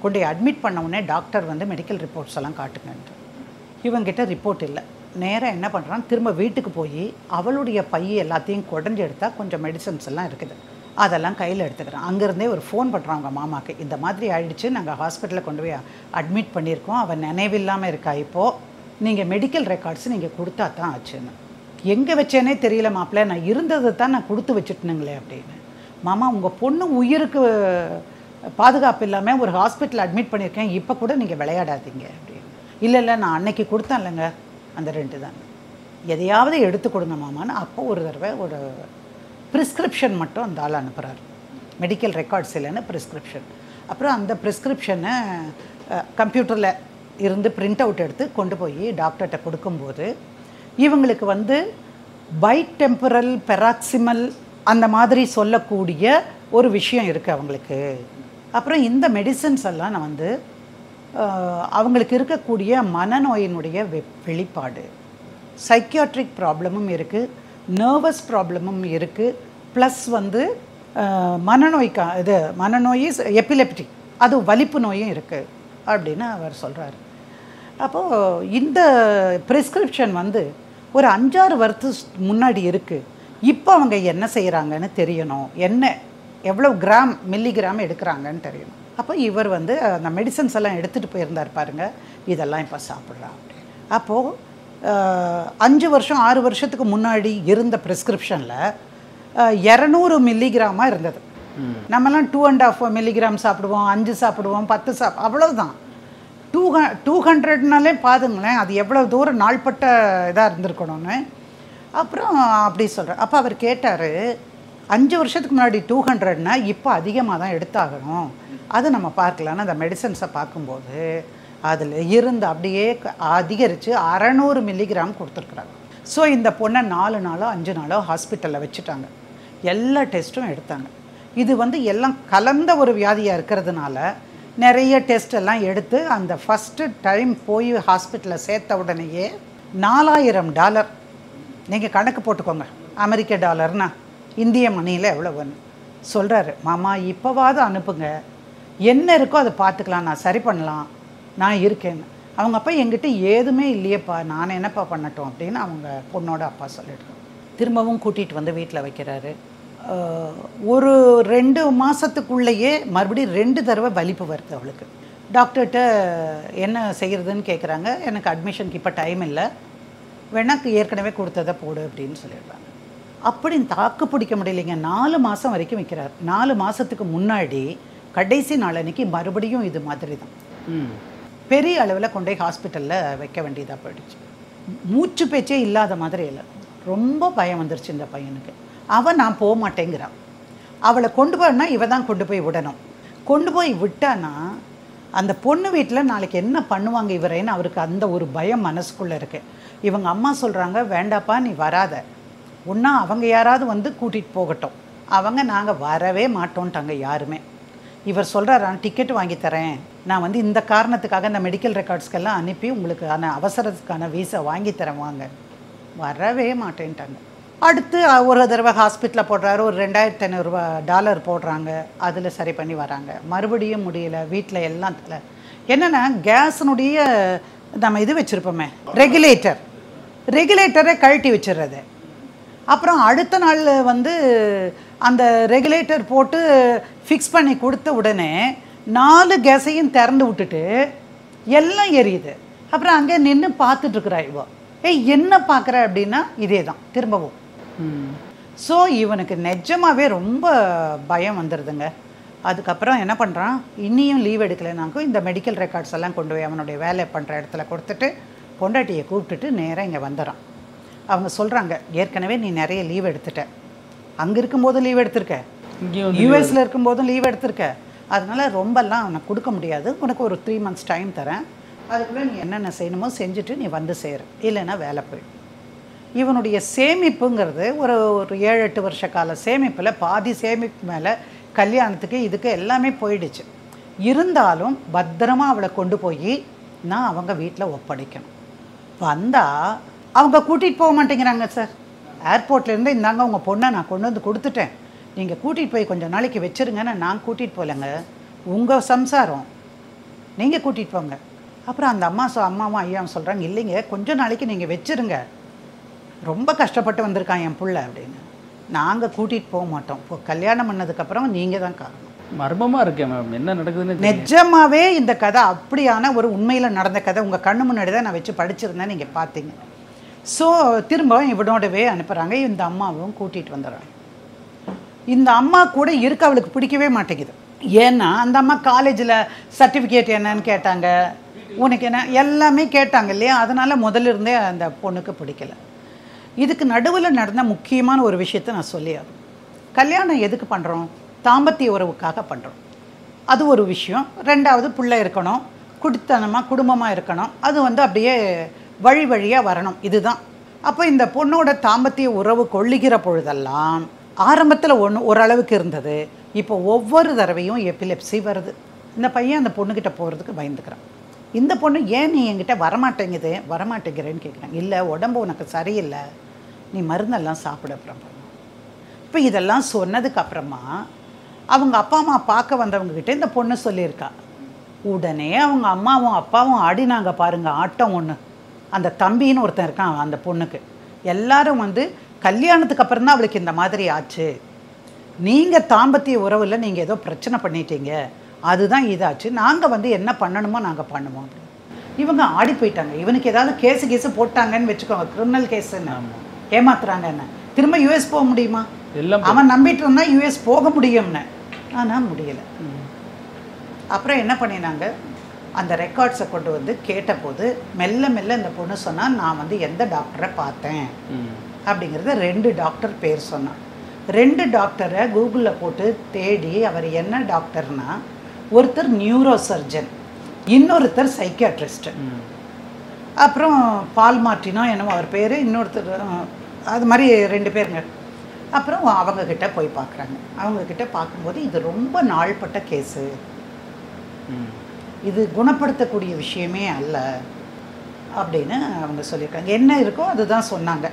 கொண்டு அட்மிட் பண்ண உடனே டாக்டர் வந்து மெடிக்கல் ரிப்போர்ட்ஸ் எல்லாம் காட்டுங்கன்ட்டு. இவங்கிட்ட ரிப்போர்ட் இல்லை. நேராக என்ன பண்ணுறான், திரும்ப வீட்டுக்கு போய் அவளுடைய பையை எல்லாத்தையும் குடஞ்சி எடுத்தால் கொஞ்சம் மெடிசன்ஸ் எல்லாம் இருக்குது, அதெல்லாம் கையில் எடுத்துக்கிறேன். அங்கேருந்தே ஒரு ஃபோன் பண்ணுறான் அவங்க மாமாவுக்கு, இந்த மாதிரி ஆயிடுச்சு, நாங்கள் ஹாஸ்பிட்டலில் கொண்டு போய் அட்மிட் பண்ணியிருக்கோம், அவன் நினைவில்லாமல் இருக்கா, இப்போது நீங்கள் மெடிக்கல் ரெக்கார்ட்ஸ் நீங்கள் கொடுத்தா தான் ஆச்சுன்னு. எங்கே வச்சேனே தெரியல மாப்பிள்ள, நான் இருந்ததை தான் நான் கொடுத்து வச்சுட்டேனுங்களே அப்படின்னு. மாமா உங்கள் பொண்ணு உயிருக்கு பாதுகாப்பு இல்லாமல் ஒரு ஹாஸ்பிட்டல் அட்மிட் பண்ணியிருக்கேன், இப்போ கூட நீங்கள் விளையாடாதீங்க அப்படின்னு. இல்லை நான் அன்னைக்கு கொடுத்தேன் இல்லைங்க, அந்த 2 தான், எதையாவது எடுத்து கொடுங்க மாமான்னு. அப்போ ஒரு தடவை ஒரு ப்ரிஸ்கிரிப்ஷன் மட்டும் அந்த ஆள் அனுப்புகிறார், மெடிக்கல் ரெக்கார்ட்ஸ் இல்லைன்னு ப்ரிஸ்கிரிப்ஷன். அப்புறம் அந்த ப்ரிஸ்கிரிப்ஷனை கம்ப்யூட்டரில் இருந்து பிரிண்ட் அவுட் எடுத்து கொண்டு போய் டாக்டர்கிட்ட கொடுக்கும்போது இவங்களுக்கு வந்து பைடெம்பரல் பெராக்சிமல் அந்த மாதிரி சொல்லக்கூடிய ஒரு விஷயம் இருக்குது அவங்களுக்கு. அப்புறம் இந்த மெடிசன்ஸ் எல்லாம் நான் வந்து அவங்களுக்கு இருக்கக்கூடிய மனநோயினுடைய வெளிப்பாடு, சைக்கியாட்ரிக் ப்ராப்ளமும் இருக்குது, நர்வஸ் ப்ராப்ளமும் இருக்குது, ப்ளஸ் வந்து மனநோய் எபிலெப்டிக், அது வலிப்பு நோயும் இருக்குது அப்படின்னு அவர் சொல்கிறாரு. அப்போது இந்த ப்ரிஸ்கிரிப்ஷன் வந்து ஒரு 5-6 வருஷத்துக்கு முன்னாடி இருக்குது. இப்போ அவங்க என்ன செய்கிறாங்கன்னு தெரியணும், எவ்வளோ மில்லிகிராம் எடுக்கிறாங்கன்னு தெரியணும். அப்போ இவர் வந்து அந்த மெடிசன்ஸ் எல்லாம் எடுத்துகிட்டு போயிருந்தார் பாருங்க, இதெல்லாம் இப்போ சாப்பிட்றா. அப்போது 5 வருஷம் 6 வருஷத்துக்கு முன்னாடி இருந்த ப்ரிஸ்கிரிப்ஷனில் 200 மில்லிகிராமாக இருந்தது. நம்மலாம் 2.5 மில்லிகிராம் சாப்பிடுவோம், 5 சாப்பிடுவோம், 10 அவ்வளோதான். 200னாலே பாருங்களேன், அது எவ்வளோ தூரம் நாள்பட்ட இதாக இருந்திருக்கணும்னு. அப்புறம் அப்படி சொல்கிறேன். அப்போ அவர் கேட்டார், 5 வருஷத்துக்கு முன்னாடி 200னா இப்போ அதிகமாக தான் எடுத்தாகணும், அது நம்ம பார்க்கலான்னு அந்த மெடிசன்ஸை பார்க்கும்போது அதில் இருந்து அப்படியே அதிகரித்து 600 மில்லிகிராம் கொடுத்துருக்குறாங்க. ஸோ இந்த பொண்ணை 4 நாளோ 5 நாளோ ஹாஸ்பிட்டலில் வச்சுட்டாங்க. எல்லா டெஸ்ட்டும் எடுத்தாங்க. இது வந்து எல்லாம் கலந்த ஒரு வியாதியாக இருக்கிறதுனால நிறைய டெஸ்ட் எல்லாம் எடுத்து அந்த ஃபஸ்ட்டு டைம் போய் ஹாஸ்பிட்டலில் சேர்த்த உடனேயே $4000 நீங்கள் கணக்கு போட்டுக்கோங்க, அமெரிக்க டாலர்னா இந்திய மணியில் எவ்வளோன்னு சொல்கிறாரு. மாமா இப்போவாது அனுப்புங்க, என்ன இருக்கோ அதை பார்த்துக்கலாம், நான் சரி பண்ணலாம், நான் இருக்கேன்னு. அவங்க அப்பா என்கிட்ட எதுவுமே இல்லையேப்பா, நான் என்னப்பா பண்ணட்டும் அப்படின்னு அவங்க பொண்ணோட அப்பா சொல்லிடுறாங்க. திரும்பவும் கூட்டிகிட்டு வந்து வீட்டில் வைக்கிறாரு. ஒரு 2 மாதத்துக்குள்ளேயே மறுபடியும் 2 தடவை வலிப்பு வருது அவளுக்கு. டாக்டர்கிட்ட என்ன செய்கிறதுன்னு கேட்குறாங்க. எனக்கு அட்மிஷனுக்கு இப்போ டைம் இல்லை, வேணாக்கு ஏற்கனவே கொடுத்ததை போடு அப்படின்னு சொல்லிடுறாங்க. அப்படின்னு தாக்கு பிடிக்க முடியலைங்க. 4 மாதம் வரைக்கும் வைக்கிறார். 4 மாதத்துக்கு முன்னாடி கடைசி நாள் அன்றைக்கி மறுபடியும் இது மாதிரி தான் பெரிய அளவில் கொண்டு போய் ஹாஸ்பிட்டலில் வைக்க வேண்டியதாக போயிடுச்சு. மூச்சு பேச்சே இல்லாத மாதிரி இல்லை, ரொம்ப பயம் வந்துருச்சு இந்த பையனுக்கு. அவன் நான் போக மாட்டேங்கிறான். அவளை கொண்டு போனா இவ தான் கொண்டு போய் விடணும். கொண்டு போய் விட்டானா அந்த பொண்ணு வீட்டில் நாளைக்கு என்ன பண்ணுவாங்க இவரேன்னு அவருக்கு அந்த ஒரு பயம் மனசுக்குள்ளே இருக்குது. இவங்க அம்மா சொல்கிறாங்க, வேண்டாப்பா நீ வராத, ஒன்றா அவங்க யாராவது வந்து கூட்டிகிட்டு போகட்டும். அவங்க நாங்கள் வரவே மாட்டோன்ட்டாங்க யாருமே. இவர் சொல்கிறாரான், டிக்கெட் வாங்கி தரேன், நான் வந்து இந்த காரணத்துக்காக இந்த மெடிக்கல் ரெக்கார்ட்ஸ்க்கெல்லாம் அனுப்பி உங்களுக்கான அவசரத்துக்கான வீசா வாங்கி தரேன் வாங்க. வரவே மாட்டேன்ட்டாங்க. அடுத்து ஒரு தடவை ஹாஸ்பிட்டலில் போடுறாரு, ஒரு $2500 போடுறாங்க, அதில் சரி பண்ணி வராங்க. மறுபடியும் முடியல. வீட்டில் எல்லாம் என்னென்னா கேஸினுடைய நம்ம இது வச்சுருப்போமே ரெகுலேட்டரை கழட்டி வச்சிடுறது. அப்புறம் அடுத்த நாள் வந்து அந்த ரெகுலேட்டர் போட்டு ஃபிக்ஸ் பண்ணி கொடுத்த உடனே 4 கேஸையும் திறந்து விட்டுட்டு எல்லாம் எரியுது. அப்புறம் அங்கே நின்று பார்த்துட்ருக்குறா இவ. என்ன பார்க்குற அப்படின்னா இதே தான் திரும்பவும். ஸோ இவனுக்கு நிஜமாகவே ரொம்ப பயம் வந்துடுதுங்க. அதுக்கப்புறம் என்ன பண்ணுறான், இன்னியும் லீவ் எடுக்கலைனாக்கும் இந்த மெடிக்கல் ரெக்கார்ட்ஸ் எல்லாம் கொண்டு போய் அவனுடைய வேலை பண்ணுற இடத்துல கொடுத்துட்டு பொண்டாட்டியை கூப்பிட்டுட்டு நேராக இங்கே வந்துடுறான். அவங்க சொல்கிறாங்க, ஏற்கனவே நீ நிறைய லீவ் எடுத்துட்ட, அங்கே இருக்கும்போதும் லீவ் எடுத்திருக்க, யூஎஸில் இருக்கும்போதும் லீவ் எடுத்திருக்க, அதனால் ரொம்பலாம் உனக்கு கொடுக்க முடியாது, உனக்கு ஒரு 3 months டைம் தரேன், அதுக்குள்ளே நீ என்னென்ன செய்யணுமோ செஞ்சுட்டு நீ வந்து சேரு, இல்லைன்னா வேலை போயிடும். இவனுடைய சேமிப்புங்கிறது ஒரு 7-8 வருஷ கால சேமிப்பில் பாதி சேமிப்பு மேலே கல்யாணத்துக்கு இதுக்கு எல்லாமே போயிடுச்சு. இருந்தாலும் பத்திரமா அவளை கொண்டு போய் நான் அவங்க வீட்டில் ஒப்படைக்கணும். வந்தால் அவங்க கூட்டிகிட்டு போக மாட்டேங்கிறாங்க. சார் ஏர்போர்ட்லேருந்து இந்தாங்க உங்கள் பொண்ணை நான் கொண்டு வந்து கொடுத்துட்டேன், நீங்கள் கூட்டிகிட்டு போய் கொஞ்சம் நாளைக்கு வச்சுருங்கன்னு நான் கூட்டிகிட்டு போகலைங்க, உங்கள் சம்சாரம், நீங்கள் கூட்டிகிட்டு போங்க. அப்புறம் அந்த அம்மாவும் ஐயாவும் சொல்கிறாங்க, இல்லைங்க கொஞ்சம் நாளைக்கு நீங்கள் வச்சுருங்க, ரொம்ப கஷ்டப்பட்டு வந்திருக்கான் என் பிள்ளை அப்படின்னு. நாங்கள் கூட்டிகிட்டு போக மாட்டோம், இப்போ கல்யாணம் பண்ணதுக்கப்புறம் நீங்கள் தான் காரணம். மர்மமாக இருக்கேன் மேம், என்ன நடக்குதுன்னு. நிஜமாவே இந்த கதை அப்படியான ஒரு உண்மையில் நடந்த கதை, உங்கள் கண்ணு முன்னாடி தான் நான் வச்சு படிச்சிருந்தேன், நீங்கள் பார்த்தீங்க. ஸோ திரும்பவும் இவனோடவே அனுப்புகிறாங்க. இந்த அம்மாவும் கூட்டிகிட்டு வந்துடுறாங்க. இந்த அம்மா கூட இருக்க அவளுக்கு பிடிக்கவே மாட்டேங்குது. ஏன்னா அந்த அம்மா காலேஜில் சர்டிஃபிகேட் என்னன்னு கேட்டாங்க, உனக்கு என்ன எல்லாமே கேட்டாங்க இல்லையா, அதனால் முதல்ல இருந்தே அந்த பொண்ணுக்கு பிடிக்கல. இதுக்கு நடுவில் நடந்த முக்கியமான ஒரு விஷயத்தை நான் சொல்லியாகும். கல்யாணம் எதுக்கு பண்ணுறோம், தாம்பத்திய உறவுக்காக பண்ணுறோம், அது ஒரு விஷயம். 2வது பிள்ளை இருக்கணும், குடும்பமாக இருக்கணும், அது வந்து அப்படியே வழி வழியாக வரணும், இதுதான். அப்போ இந்த பொண்ணோட தாம்பத்திய உறவு கொள்ளுகிற பொழுதெல்லாம் ஆரம்பத்தில் ஓரளவுக்கு இருந்தது, இப்போ ஒவ்வொரு தடவையும் எபிலெப்சி வருது. இந்த பையன் அந்த பொண்ணுக்கிட்ட போகிறதுக்கு பயந்துக்கிறான். இந்த பொண்ணு ஏன் நீ என்கிட்ட வரமாட்டேங்கிறேன்னு கேட்குறாங்க. இல்லை, உடம்பு உனக்கு சரியில்லை, நீ மருந்தெல்லாம் சாப்பிட அப்புறம். இப்போ இதெல்லாம் சொன்னதுக்கப்புறமா அவங்க அப்பா அம்மா பார்க்க வந்தவங்கக்கிட்ட இந்த பொண்ணு சொல்லியிருக்கா. உடனே அவங்க அம்மாவும் அப்பாவும் ஆடினாங்க பாருங்க ஆட்டம் ஒன்று. அந்த தம்பின்னு ஒருத்தன் இருக்கான் அந்த பொண்ணுக்கு. எல்லாரும் வந்து கல்யாணத்துக்கு அப்புறம் தான் அவளுக்கு இந்த மாதிரி ஆச்சு, நீங்கள் தாம்பத்திய உறவில் நீங்கள் ஏதோ பிரச்சனை பண்ணிட்டீங்க, அதுதான் இதாச்சு, நாங்கள் வந்து என்ன பண்ணணுமோ நாங்கள் பண்ணுவோம் அப்படின்னு. இவங்க ஆடி போயிட்டாங்க. இவனுக்கு ஏதாவது கேஸு போட்டாங்கன்னு வச்சுக்கோங்க, கிரிமினல் கேஸுன்னு ஏமாத்துறாங்க. என்ன திரும்ப யூஎஸ் போக முடியுமா? அவன் நம்பிட்டு இருந்தா யூஎஸ் போக முடியும்னு, ஆனால் முடியலை. அப்புறம் என்ன பண்ணினாங்க, அந்த ரெக்கார்ட்ஸை கொண்டு வந்து கேட்டபோது மெல்ல மெல்ல இந்த பொண்ணு சொன்னால் நான் வந்து எந்த டாக்டரை பார்த்தேன் அப்படிங்கிறத 2 டாக்டர் பேர் சொன்னான். 2 டாக்டரை கூகுளில் போட்டு தேடி அவர் என்ன டாக்டர்னா, ஒருத்தர் நியூரோ சர்ஜன், இன்னொருத்தர் சைக்கியாட்ரிஸ்ட். அப்புறம் பால் மார்ட்டினோ என்னமோ அவர் பேர், இன்னொருத்தர் அது மாதிரி 2 பேருங்க. அப்புறம் அவங்கக்கிட்ட போய் பார்க்குறாங்க. அவங்கக்கிட்ட பார்க்கும்போது இது ரொம்ப நாள்பட்ட கேஸு, இது குணப்படுத்தக்கூடிய விஷயமே அல்ல அப்படின்னு அவங்க சொல்லியிருக்காங்க. என்ன இருக்கோ அதுதான் சொன்னாங்க.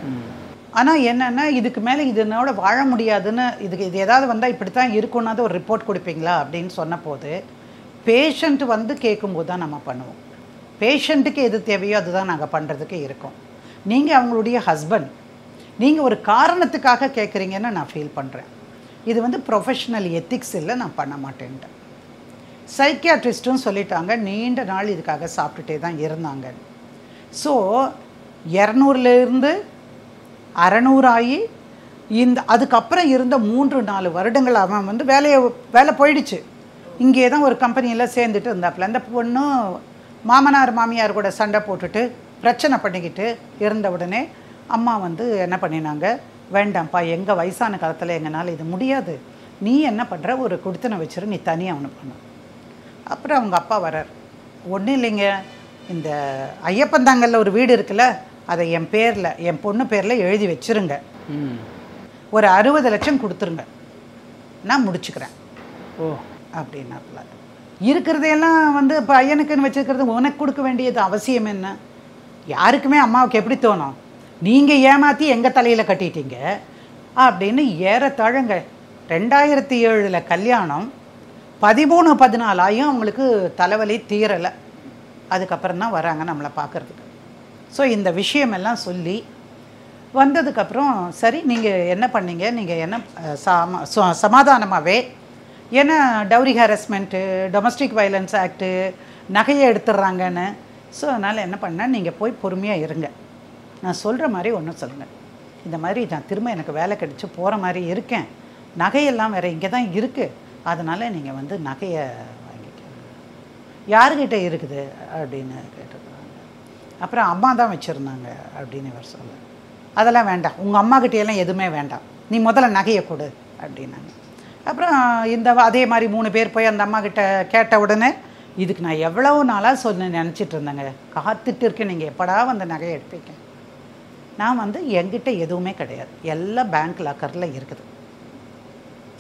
ஆனால் என்னென்னா இதுக்கு மேலே இதனோட வாழ முடியாதுன்னு, இது ஏதாவது வந்தால் இப்படி தான் இருக்குன்னாது ஒரு ரிப்போர்ட் கொடுப்பீங்களா அப்படின்னு சொன்ன போது, பேஷண்ட் வந்து கேட்கும்போது தான் நம்ம பண்ணுவோம். பேஷண்ட்டுக்கு எது தேவையோ அதுதான் நாங்கள் பண்ணுறதுக்கு இருக்கோம். நீங்கள் அவங்களுடைய ஹஸ்பண்ட், நீங்கள் ஒரு காரணத்துக்காக கேட்குறீங்கன்னு நான் ஃபீல் பண்ணுறேன். இது வந்து ப்ரொஃபஷ்னல் எத்திக்ஸ் இல்லை, நான் பண்ண மாட்டேன்ட்டேன். சைக்கியாட்ரிஸ்ட்டும் சொல்லிட்டாங்க, நீண்ட நாள் இதுக்காக சாப்பிட்டுட்டே தான் இருந்தாங்க. ஸோ 200லேருந்து 600 ஆகி அதுக்கப்புறம் இருந்த 3-4 வருடங்கள் அவன் வந்து வேலை போயிடுச்சு. இங்கே தான் ஒரு கம்பெனியில் சேர்ந்துட்டு இருந்தாப்புல. அந்த பொண்ணும் மாமனார் மாமியார் கூட சண்டை போட்டுட்டு பிரச்சனை பண்ணிக்கிட்டு இருந்த உடனே அம்மா வந்து என்ன பண்ணினாங்க, வேண்டாம்ப்பா, எங்கள் வயசான காலத்தில் எங்களால் இது முடியாது, நீ என்ன பண்ணுற, ஒரு குடித்தனை வச்சிரு, நீ தனியாக அவனு பண்ண. அப்புறம் அவங்க அப்பா வர்றார். ஒன்றும் இல்லைங்க, இந்த ஐயப்பந்தாங்கல்ல ஒரு வீடு இருக்குல்ல, அதை என் பேரில், என் பொண்ணு பேரில் எழுதி வச்சுருங்க, ஒரு 60 லட்சம் கொடுத்துருங்க, நான் முடிச்சுக்கிறேன் அப்படின்னாப்புல. இருக்கிறதையெல்லாம் வந்து இப்போ பையனுக்குன்னு வச்சுருக்கிறது உனக்கு கொடுக்க வேண்டியது அவசியம் என்ன? யாருக்குமே அம்மாவுக்கு எப்படி தோணும், நீங்கள் ஏமாற்றி எங்கள் தலையில் கட்டிட்டீங்க அப்படின்னு. ஏறத்தாழங்க 2007 கல்யாணம், 13-14 ஆயும் அவங்களுக்கு தலைவலி தீரலை. அதுக்கப்புறம் தான் வராங்க நம்மளை பார்க்குறதுக்கு. ஸோ இந்த விஷயமெல்லாம் சொல்லி வந்ததுக்கப்புறம், சரி நீங்கள் என்ன பண்ணீங்க, நீங்கள் என்ன சமாதானமாகவே, ஏன்னா டவுரி ஹாரஸ்மெண்ட்டு, டொமஸ்டிக் வயலன்ஸ் ஆக்ட்டு, நகையை எடுத்துடுறாங்கன்னு. ஸோ அதனால் என்ன பண்ணேன், நீங்கள் போய் பொறுமையாக இருங்க, நான் சொல்கிற மாதிரி ஒன்றும் சொல்லுங்கள், இந்த மாதிரி நான் திரும்ப எனக்கு வேலை கிடச்சி போகிற மாதிரி இருக்கேன், நகையெல்லாம் வேறு இங்கே தான் இருக்குது, அதனால் நீங்கள் வந்து நகையை வாங்கிக்கோங்க. யாருக்கிட்ட இருக்குது அப்படின்னு கேட்டுருக்குறாங்க. அப்புறம் அம்மா தான் வச்சுருந்தாங்க அப்படின்னு இவர் சொல்ல. அதெல்லாம் வேண்டாம், உங்கள் அம்மாக்கிட்டையெல்லாம் எதுவுமே வேண்டாம், நீ முதல்ல நகையை கொடு அப்படின்னாங்க. அப்புறம் அதே மாதிரி 3 பேர் போய் அந்த அம்மாக்கிட்ட கேட்ட உடனே, இதுக்கு நான் எவ்வளோ நாளாக நினச்சிட்டு இருந்தேங்க, காத்துட்டு இருக்கேன், நீங்கள் எப்படா அந்த நகையை எடுப்பீங்க. நான் வந்து என்கிட்ட எதுவுமே கிடையாது, எல்லாம் பேங்க் லாக்கரில் இருக்குது,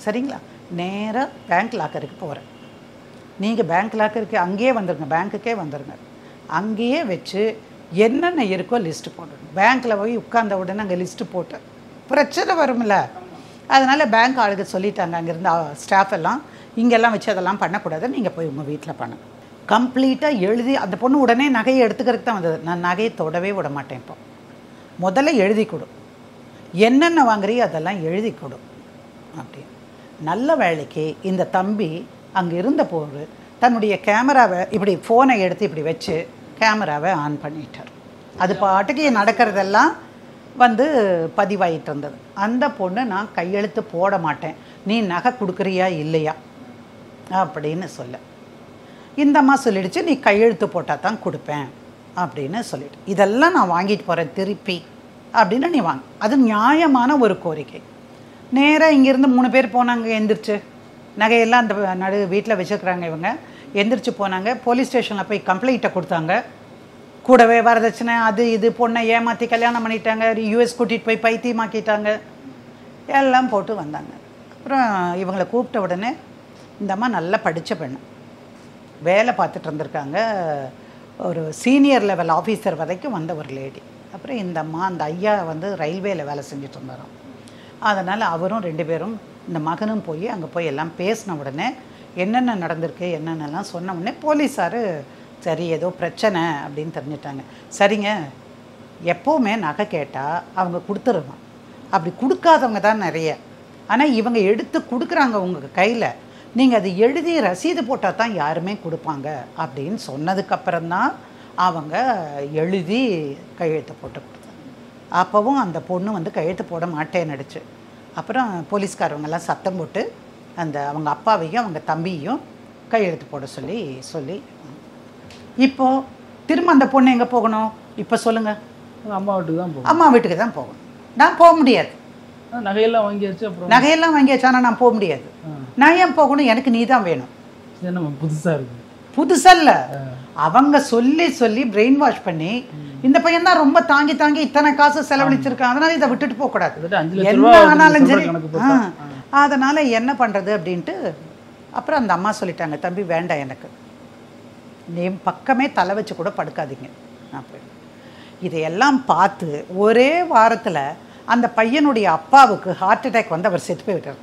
சரிங்களா, நேராக பேங்க் லாக்கருக்கு போகிறேன், நீங்கள் பேங்க் லாக்கருக்கு அங்கேயே வந்துடுங்க, பேங்க்குக்கே வந்துடுங்க, அங்கேயே வச்சு என்னென்ன இருக்கோ லிஸ்ட்டு போட்டுருங்க. பேங்க்கில் போய் உட்கார்ந்த உடனே அங்கே லிஸ்ட்டு போட்டு பிரச்சனை வரும்ல, அதனால் பேங்க் ஆளுக்கு சொல்லிட்டாங்க, அங்கேருந்து ஸ்டாஃப் எல்லாம், இங்கெல்லாம் வச்சு அதெல்லாம் பண்ணக்கூடாது, நீங்கள் போய் உங்கள் வீட்டில் பண்ணுங்க. கம்ப்ளீட்டாக எழுதி, அந்த பொண்ணு உடனே நகையை எடுத்துக்கிறதுக்கு தான் வந்தது. நான் நகையை தொடவே விட மாட்டேன், இப்போ முதல்ல எழுதி கொடு, என்னென்ன வாங்குறியோ அதெல்லாம் எழுதி கொடு அப்படின்னு. நல்ல வேலைக்கு இந்த தம்பி அங்கே இருந்த போது தன்னுடைய கேமராவை இப்படி ஃபோனை எடுத்து இப்படி வச்சு கேமராவை ஆன் பண்ணிட்டார். அது பாட்டுக்கு நடக்கிறதெல்லாம் வந்து பதிவாயிட்டு இருந்தது. அந்த பொண்ணு, நான் கையெழுத்து போட மாட்டேன், நீ நகை கொடுக்குறியா இல்லையா அப்படின்னு சொல்ல. இந்த அம்மா சொல்லிடுச்சு, நீ கையெழுத்து போட்டால் தான் கொடுப்பேன் அப்படின்னு சொல்லிட்டு, இதெல்லாம் நான் வாங்கிட்டு போகிறேன் திருப்பி அப்படின்னு நீ வாங்க. அது நியாயமான ஒரு கோரிக்கை. நேராக இங்கேருந்து 3 பேர் போனாங்க, எந்திரிச்சு நகையெல்லாம் அந்த வீட்டில் வச்சுருக்குறாங்க. இவங்க எந்திரிச்சு போனாங்க, போலீஸ் ஸ்டேஷனில் போய் கம்ப்ளைண்ட்டை கொடுத்தாங்க. கூடவே வரதட்சணை அது இது, பொண்ணை ஏமாற்றி கல்யாணம் பண்ணிட்டாங்க, யூஎஸ் கூட்டிகிட்டு போய் பைத்தியமாக்கிட்டாங்க, எல்லாம் போட்டு வந்தாங்க. அப்புறம் இவங்களை கூப்பிட்ட உடனே இந்த அம்மா நல்லா படித்த பெண்ணு, வேலை பார்த்துட்டு இருந்திருக்காங்க, ஒரு சீனியர் லெவல் ஆஃபீஸர் வரைக்கும் வந்த ஒரு லேடி. அப்புறம் இந்த அம்மா அந்த ஐயா வந்து ரயில்வேயில் வேலை செஞ்சுட்டு இருந்தாராம். அதனால் அவரும் 2 பேரும் இந்த மகனும் போய் அங்கே போய் எல்லாம் பேசின உடனே என்னென்ன நடந்திருக்கு என்னென்னலாம் சொன்ன உடனே போலீஸார் சரி ஏதோ பிரச்சனை அப்படின்னு தெரிஞ்சிட்டாங்க. சரிங்க, எப்போவுமே நகை கேட்டால் அவங்க கொடுத்துருவாங்க, அப்படி கொடுக்காதவங்க தான் நிறைய. ஆனால் இவங்க எடுத்து கொடுக்குறாங்க உங்கள் கையில், நீங்கள் அது எழுதி ரசீது போட்டால் தான் யாருமே கொடுப்பாங்க அப்படின்னு சொன்னதுக்கப்புறம்தான் அவங்க எழுதி கையெழுத்து போட்டு கொடுத்தாங்க. அப்போவும் அந்த பொண்ணு வந்து கையெழுத்து போட மாட்டேன்னுடுச்சு. அப்புறம் போலீஸ்காரவங்கெல்லாம் சத்தம் போட்டு அந்த அவங்க அப்பாவையும் அவங்க தம்பியும் கையெழுத்து போட சொல்லி இப்போது திரும்ப அந்த பொண்ணு எங்கே போகணும் இப்போ சொல்லுங்கள்? அம்மா வீட்டுக்கு தான் போகணும். அம்மா வீட்டுக்கு தான் போகணும். நான் போக முடியாது. நகையெல்லாம் வாங்கியாச்சு. அப்புறம் நகையெல்லாம் வாங்கியாச்சு, ஆனால் நான் போக முடியாது. நான் ஏன் போகணும்? எனக்கு நீ தான் வேணும். நம்ம புதுசாக இருக்கு. புதுசாக இல்லை, அவங்க சொல்லி பிரெயின் வாஷ் பண்ணி இந்த பையன் தான் ரொம்ப தாங்கி இத்தனை காசு செலவழிச்சிருக்கான், அதனால இதை விட்டுட்டு போகக்கூடாது, என்ன ஆனாலும் சரி. அதனால் என்ன பண்ணுறது அப்படின்ட்டு அப்புறம் அந்த அம்மா சொல்லிட்டாங்க, தம்பி வேண்டாம், எனக்கு நீ பக்கமே தலை வச்சு கூட படுக்காதீங்க. அப்படி இதையெல்லாம் பார்த்து ஒரே வாரத்தில் அந்த பையனுடைய அப்பாவுக்கு ஹார்ட் அட்டாக் வந்து அவர் செத்து போய்விட்டார்.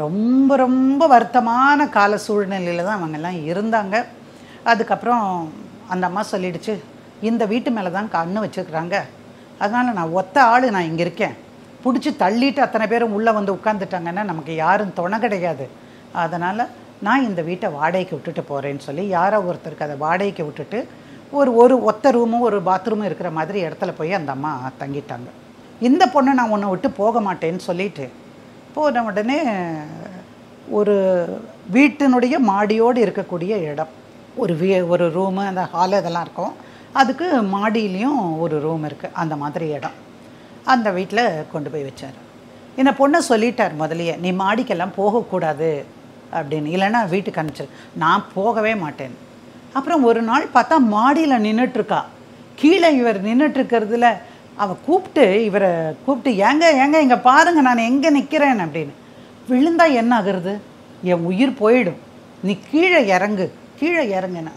ரொம்ப ரொம்ப வருத்தமான கால சூழ்நிலையில் தான் அவங்கெல்லாம் இருந்தாங்க. அதுக்கப்புறம் அந்த அம்மா சொல்லிடுச்சு, இந்த வீட்டு மேலே தான் கண்ணு வச்சுருக்குறாங்க, அதனால் நான் ஒத்த ஆள் நான் இங்கே இருக்கேன், பிடிச்சி தள்ளிட்டு அத்தனை பேரும் உள்ளே வந்து உட்காந்துட்டாங்கன்னா நமக்கு யாரும் துணை கிடையாது, அதனால் நான் இந்த வீட்டை வாடகைக்கு விட்டுட்டு போகிறேன்னு சொல்லி யாரோ ஒருத்தருக்கு அதை வாடகைக்கு விட்டுட்டு ஒரு ஒத்த ரூமும் ஒரு பாத்ரூமும் இருக்கிற மாதிரி இடத்துல போய் அந்த அம்மா தங்கிட்டாங்க. இந்த பொண்ணை நான் உன்னை விட்டு போக மாட்டேன்னு சொல்லிட்டு போன உடனே ஒரு வீட்டினுடைய மாடியோடு இருக்கக்கூடிய இடம், ஒரு ரூமு, அந்த ஹாலு இதெல்லாம் இருக்கும், அதுக்கு மாடியிலையும் ஒரு ரூம் இருக்குது, அந்த மாதிரி இடம். அந்த வீட்டில் கொண்டு போய் வச்சார். இந்த பொண்ணை சொல்லிட்டார் முதலையே, நீ மாடிக்கெல்லாம் போகக்கூடாது அப்படின்னு, இல்லைன்னா வீட்டுக்கு அனுப்பிச்சிரு. நான் போகவே மாட்டேன். அப்புறம் ஒரு நாள் பார்த்தா மாடியில் நின்றுட்டுருக்கா, கீழே இவர் நின்றுட்டுருக்கிறதுல அவள் இவரை கூப்பிட்டு ஏங்க இங்கே பாருங்கள் நான் எங்கே நிற்கிறேன் அப்படின்னு. விழுந்தா என்ன ஆகுறது? என் உயிர் போயிடும், நீ கீழே இறங்குன்னா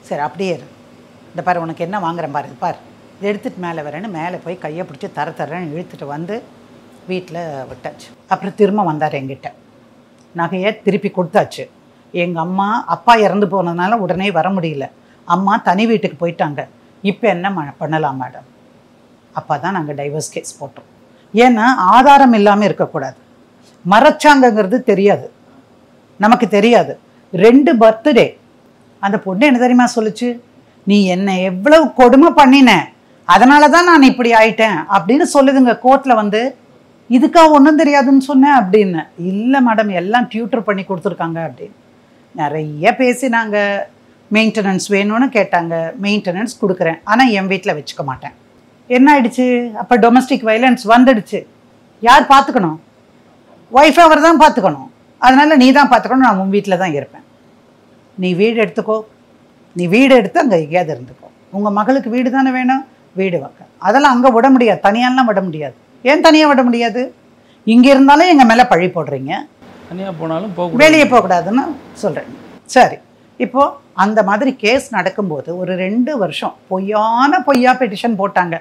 சரி அப்படியே இரு, இந்த பாரு உனக்கு என்ன வாங்குறேன் பாரு, இதை எடுத்துகிட்டு மேலே வரேன்னு மேலே போய் கையை பிடிச்சி தரேன்னு இழுத்துட்டு வந்து வீட்டில் விட்டாச்சு. அப்புறம் திரும்ப வந்தார் என்கிட்ட, நகையை திருப்பி கொடுத்தாச்சு. எங்கள் அம்மா அப்பா இறந்து போனதுனால உடனே வர முடியல, அம்மா தனி வீட்டுக்கு போயிட்டாங்க, இப்போ என்ன பண்ணலாம் மேடம்? அப்போ தான் நாங்கள் டைவர்ஸ் கேஸ் போட்டோம். ஏன்னா ஆதாரம் இல்லாமல் இருக்கக்கூடாது, மறைச்சாங்கங்கிறது தெரியாது, நமக்கு தெரியாது. 2 பர்த்டே அந்த பொண்ணு என்ன தெரியுமா சொல்லுச்சு, நீ என்னை எவ்வளவு கொடுமை பண்ணின, அதனால தான் நான் இப்படி ஆயிட்டேன் அப்படின்னு சொல்லுதுங்க கோர்ட்டில் வந்து. இதுக்காக ஒன்றும் தெரியாதுன்னு சொன்னேன் அப்படின்னு. இல்லை மேடம், எல்லாம் டியூட்டர் பண்ணி கொடுத்துருக்காங்க அப்படின்னு நிறைய பேசினாங்க. மெயின்டெனன்ஸ் வேணும்னு கேட்டாங்க, மெயின்டெனன்ஸ் கொடுக்குறேன், ஆனால் என் வீட்டில் வச்சுக்க மாட்டேன். என்ன ஆயிடுச்சு? அப்போ டொமஸ்டிக் வைலன்ஸ் வந்துடுச்சு. யார் பார்த்துக்கணும்? ஒய்ஃப் அவர் தான் பார்த்துக்கணும். அதனால் நீ தான் பார்த்துக்கணும், நான் உன் வீட்டில் தான் இருப்பேன், நீ வீடு எடுத்துக்கோ, நீ வீடு எடுத்து அங்கே எங்கேயாவது இருந்துக்கோ, உங்கள் மகளுக்கு வீடு தானே வேணும், வீடு வைக்க, அதெல்லாம் அங்கே விட முடியாது, தனியாலாம் விட முடியாது. ஏன் தனியாக விட முடியாது? இங்கே இருந்தாலும் எங்கள் மேலே பழி போடுறீங்க, தனியாக போனாலும் வெளியே போகக்கூடாதுன்னு சொல்கிறேன். சரி, இப்போது அந்த மாதிரி கேஸ் நடக்கும்போது ஒரு 2 வருஷம் பொய்யா பெட்டிஷன் போட்டாங்க.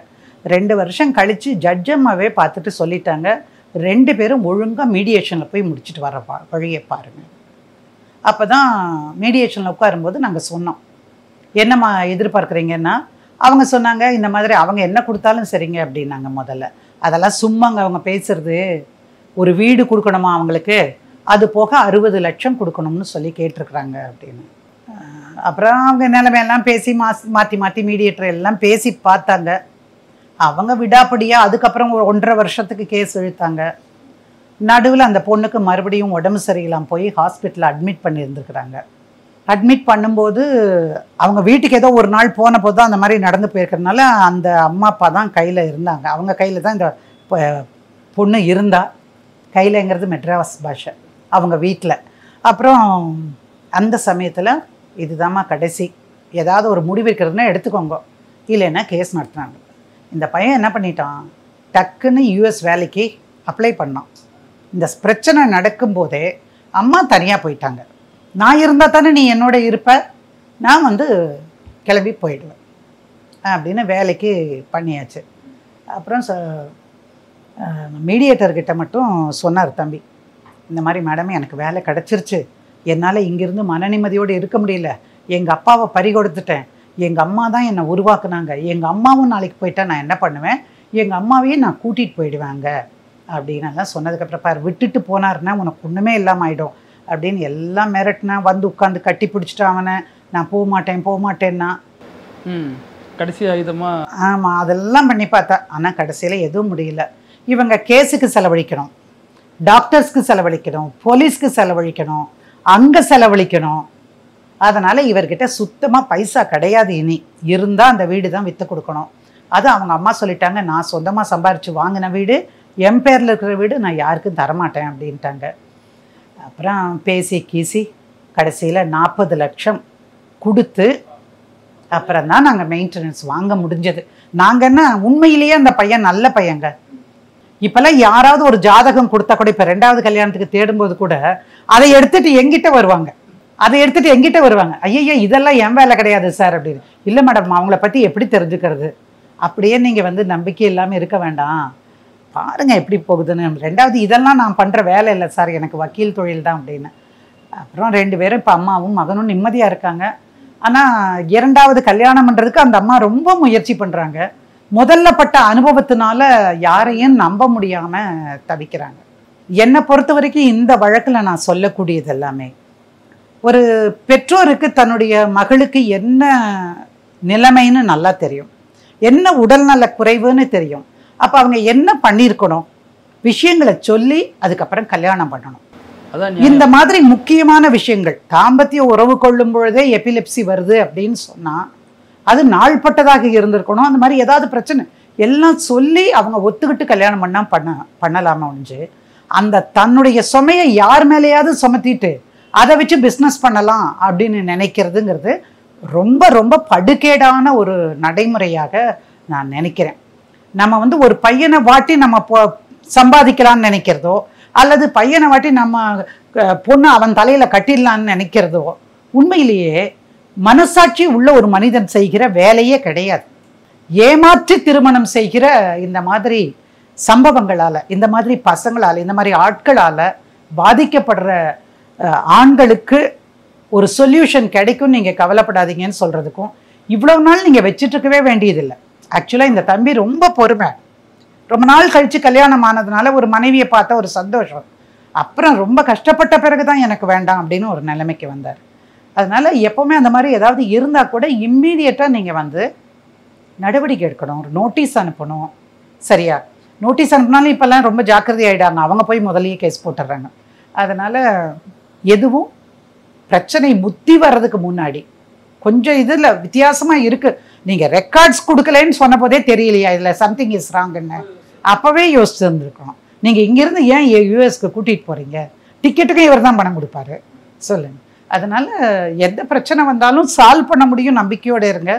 2 வருஷம் கழித்து ஜட்ஜம்மாவே பார்த்துட்டு சொல்லிட்டாங்க, 2 பேரும் ஒழுங்காக மீடியேஷனில் போய் முடிச்சுட்டு வர வழியை பாருங்கள். அப்போ தான் மீடியேஷனில் உட்காரும்போது நாங்கள் சொன்னோம், என்னம்மா எதிர்பார்க்குறீங்கன்னா, அவங்க சொன்னாங்க இந்த மாதிரி அவங்க என்ன கொடுத்தாலும் சரிங்க அப்படின்னாங்க. முதல்ல அதெல்லாம் சும்மாங்க அவங்க பேசுறது, ஒரு வீடு கொடுக்கணுமா அவங்களுக்கு, அது போக 60 லட்சம் கொடுக்கணும்னு சொல்லி கேட்டிருக்குறாங்க அப்படின்னு. அப்புறம் அவங்க நிலைமையெல்லாம் பேசி மாற்றி மீடியேட்டர் எல்லாம் பேசி பார்த்தாங்க. அவங்க விடாப்படியாக அதுக்கப்புறம் ஒரு 1.5 வருஷத்துக்கு கேஸ் இழுத்தாங்க. நடுவில் அந்த பொண்ணுக்கு மறுபடியும் உடம்பு சரியில்லாமல் போய் ஹாஸ்பிட்டலில் அட்மிட் பண்ணியிருந்துருக்குறாங்க. அட்மிட் பண்ணும்போது அவங்க வீட்டுக்கு ஏதோ ஒரு நாள் போன போது தான் அந்த மாதிரி நடந்து போயிருக்கிறதுனால அந்த அம்மா அப்பா தான் கையில் இருந்தாங்க. அவங்க கையில் தான் இந்த பொண்ணு இருந்தா, கையிலங்கிறது மெட்ராஸ் பாஷை, அவங்க வீட்டில். அப்புறம் அந்த சமயத்தில் இதுதாம்மா கடைசி, ஏதாவது ஒரு முடிவு இருக்கிறதுனா எடுத்துக்கோங்க, இல்லைன்னா கேஸ் நடத்துனாங்க. இந்த பையன் என்ன பண்ணிட்டான், டக்குன்னு US வேலைக்கு அப்ளை பண்ணான். இந்த பிரச்சனை நடக்கும்போதே அம்மா தனியாக போயிட்டாங்க. நான் இருந்தால் தானே நீ என்னோட இருப்ப, நான் வந்து கிளம்பி போயிடுவேன் அப்படின்னு வேலைக்கு பண்ணியாச்சு. அப்புறம் மீடியேட்டர்கிட்ட மட்டும் சொன்னார் தம்பி, இந்த மாதிரி மேடம் எனக்கு வேலை கிடச்சிருச்சு, என்னால் இங்கேருந்து மன நிம்மதியோடு இருக்க முடியல, எங்கள் அப்பாவை பறி கொடுத்துட்டேன், எங்கள் அம்மா தான் என்னை உருவாக்குனாங்க, எங்கள் அம்மாவும் நாளைக்கு போயிட்டா நான் என்ன பண்ணுவேன், எங்கள் அம்மாவையும் நான் கூட்டிகிட்டு போயிடுவாங்க அப்படின்னு எல்லாம் சொன்னதுக்கப்புறம் பார் விட்டுட்டு போனாருன்னா உனக்கு ஒன்றுமே இல்லாமல் ஆகிடும் அப்படின்னு எல்லாம் மிரட்டினா, வந்து உட்காந்து கட்டி பிடிச்சிட்டு அவனை நான் போக மாட்டேன்னா கடைசி ஆயுதமா. ஆமாம், அதெல்லாம் பண்ணி பார்த்தா. ஆனால் கடைசியில் எதுவும் முடியல. இவங்க கேஸுக்கு செலவழிக்கணும், டாக்டர்ஸ்க்கு செலவழிக்கணும், போலீஸ்க்கு செலவழிக்கணும், அங்கே செலவழிக்கணும். அதனால் இவர்கிட்ட சுத்தமாக பைசா கிடையாது. இனி இருந்தால் அந்த வீடு தான் விற்று கொடுக்கணும். அது அவங்க அம்மா சொல்லிட்டாங்க, நான் சொந்தமாக சம்பாரித்து வாங்கின வீடு, என் பேரில் இருக்கிற வீடு நான் யாருக்கும் தரமாட்டேன் அப்படின்ட்டாங்க. அப்புறம் பேசி கீசி கடைசியில் 40 லட்சம் கொடுத்து அப்புறம் தான் நாங்கள் மெயின்டெனன்ஸ் வாங்க முடிஞ்சது. நாங்கள் என்ன, உண்மையிலேயே அந்த பையன் நல்ல பையங்க. இப்போல்லாம் யாராவது ஒரு ஜாதகம் கொடுத்தா கூட, இப்போ 2வது கல்யாணத்துக்கு தேடும்போது கூட அதை எடுத்துகிட்டு எங்கிட்ட வருவாங்க. ஐயய்யா இதெல்லாம் என் வேலை கிடையாது சார் அப்படின்னு. இல்லை மேடம், அவங்கள பற்றி எப்படி தெரிஞ்சுக்கிறது? அப்படியே நீங்கள் வந்து நம்பிக்கை இல்லாமல் இருக்க வேண்டாம், பாருங்கள் எப்படி போகுதுன்னு. 2வது இதெல்லாம் நான் பண்ணுற வேலை இல்லை சார், எனக்கு வக்கீல் தொழில் தான் அப்படின்னு. அப்புறம் 2 பேரும் இப்போ அம்மாவும் மகனும் நிம்மதியாக இருக்காங்க. ஆனால் 2வது கல்யாணம் பண்ணுறதுக்கு அந்த அம்மா ரொம்ப முயற்சி பண்ணுறாங்க. முதல்ல பட்ட அனுபவத்தினால யாரையும் நம்ப முடியாமல் தவிக்கிறாங்க. என்னை பொறுத்த வரைக்கும் இந்த வழக்கில் நான் சொல்லக்கூடியது எல்லாமே, ஒரு பெற்றோருக்கு தன்னுடைய மகளுக்கு என்ன நிலைமைன்னு நல்லா தெரியும், என்ன உடல்நல குறைவுன்னு தெரியும். அப்போ அவங்க என்ன பண்ணியிருக்கணும், விஷயங்களை சொல்லி அதுக்கப்புறம் கல்யாணம் பண்ணணும். இந்த மாதிரி முக்கியமான விஷயங்கள், தாம்பத்திய உறவு கொள்ளும் பொழுதே எபிலெப்சி வருது அப்படின்னு சொன்னால் அது நாள்பட்டதாக இருந்திருக்கணும். அந்த மாதிரி ஏதாவது பிரச்சனை எல்லாம் சொல்லி அவங்க ஒத்துக்கிட்டு கல்யாணம் பண்ணலாமா ஒழிஞ்சு அந்த தன்னுடைய சுமையை யார் மேலேயாவது சுமத்திட்டு அதை வச்சு பிஸ்னஸ் பண்ணலாம் அப்படின்னு நினைக்கிறதுங்கிறது ரொம்ப ரொம்ப படுகேடான ஒரு நடைமுறையாக நான் நினைக்கிறேன். நம்ம வந்து ஒரு பையனை வாட்டி நம்ம சம்பாதிக்கலான்னு நினைக்கிறதோ, அல்லது பையனை வாட்டி நம்ம பொண்ணு அவன் தலையில் கட்டிடலான்னு நினைக்கிறதோ உண்மையிலேயே மனசாட்சி உள்ள ஒரு மனிதன் செய்கிற வேலையே கிடையாது. ஏமாற்றி திருமணம் செய்கிற இந்த மாதிரி சம்பவங்களால், இந்த மாதிரி பசங்களால், இந்த மாதிரி ஆட்களால் பாதிக்கப்படுற ஆண்களுக்கு ஒரு சொல்யூஷன் கிடைக்கும், நீங்கள் கவலைப்படாதீங்கன்னு சொல்கிறதுக்கும் இவ்வளவு நாள் நீங்கள் வச்சுட்டு இருக்கவே வேண்டியதில்லை. ஆக்சுவலாக இந்த தம்பி ரொம்ப பொறுமை, ரொம்ப நாள் கழித்து கல்யாணம் ஆனதுனால ஒரு மனைவியை பார்த்த ஒரு சந்தோஷம், அப்புறம் ரொம்ப கஷ்டப்பட்ட பிறகு தான் எனக்கு வேண்டாம் அப்படின்னு ஒரு நிலைமைக்கு வந்தார். அதனால் எப்போவுமே அந்த மாதிரி ஏதாவது இருந்தால் கூட இம்மீடியட்டாக நீங்கள் வந்து நடவடிக்கை எடுக்கணும், ஒரு நோட்டீஸ் அனுப்பணும். சரியா, நோட்டீஸ் அனுப்பினாலும் இப்போல்லாம் ரொம்ப ஜாக்கிரதை ஆகிடாங்க, அவங்க போய் முதலையே கேஸ் போட்டுடுறாங்க. அதனால் எதுவும் பிரச்சனை முத்தி வர்றதுக்கு முன்னாடி கொஞ்சம் இதில் வித்தியாசமாக இருக்குது. நீங்கள் ரெக்கார்ட்ஸ் கொடுக்கலன்னு சொன்ன போதே தெரியலையா இதில் சம்திங் இஸ் ராங்குன்னு, அப்போவே யோசிச்சு இருந்துருக்கணும். நீங்கள் இங்கேருந்து ஏன் யூஎஸ்க்கு கூட்டிகிட்டு போகிறீங்க, டிக்கெட்டுக்கும் இவர் தான் பணம் கொடுப்பாரு சொல்லுங்கள். அதனால் எந்த பிரச்சனை வந்தாலும் சால்வ் பண்ண முடியும், நம்பிக்கையோடு இருங்க.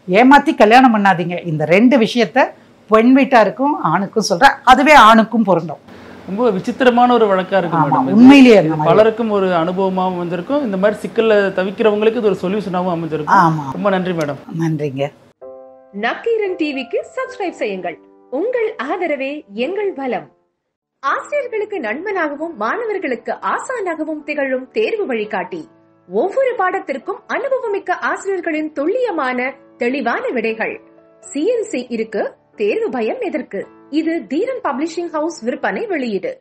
ஏமாற்றி கல்யாணம் பண்ணாதீங்க. இந்த 2 விஷயத்த பெண் வீட்டாருக்கும் ஆணுக்கும் சொல்கிறேன், அதுவே ஆணுக்கும் பொருந்தும். ரொம்ப விசித்திரமான ஒரு வழக்கா இருக்கு மேடம். உண்மையிலேயே பலருக்கும் ஒரு அனுபவமாகவும் அமைஞ்சிருக்கும், இந்த மாதிரி சிக்கல்ல தவிக்கிறவங்களுக்கு இது ஒரு சொல்யூஷனாகவும் அமைஞ்சிருக்கும். ரொம்ப நன்றி மேடம். நன்றிங்க. நக்கீரன் டிவிக்கு சப்ஸ்கிரைப் செய்யுங்கள். உங்கள் ஆதரவே எங்கள் பலம். ஆசிரியர்களுக்கு நண்பனாகவும் மாணவர்களுக்கு ஆசானாகவும் திகழும் தேர்வு வழிகாட்டி. ஒவ்வொரு பாடத்திற்கும் அனுபவமிக்க ஆசிரியர்களின் துல்லியமான தெளிவான விடைகள். CNC இருக்கு, தேர்வு பயம் எதற்கு? இது தீரன் பப்ளிஷிங் ஹவுஸ் விற்பனை வெளியீடு.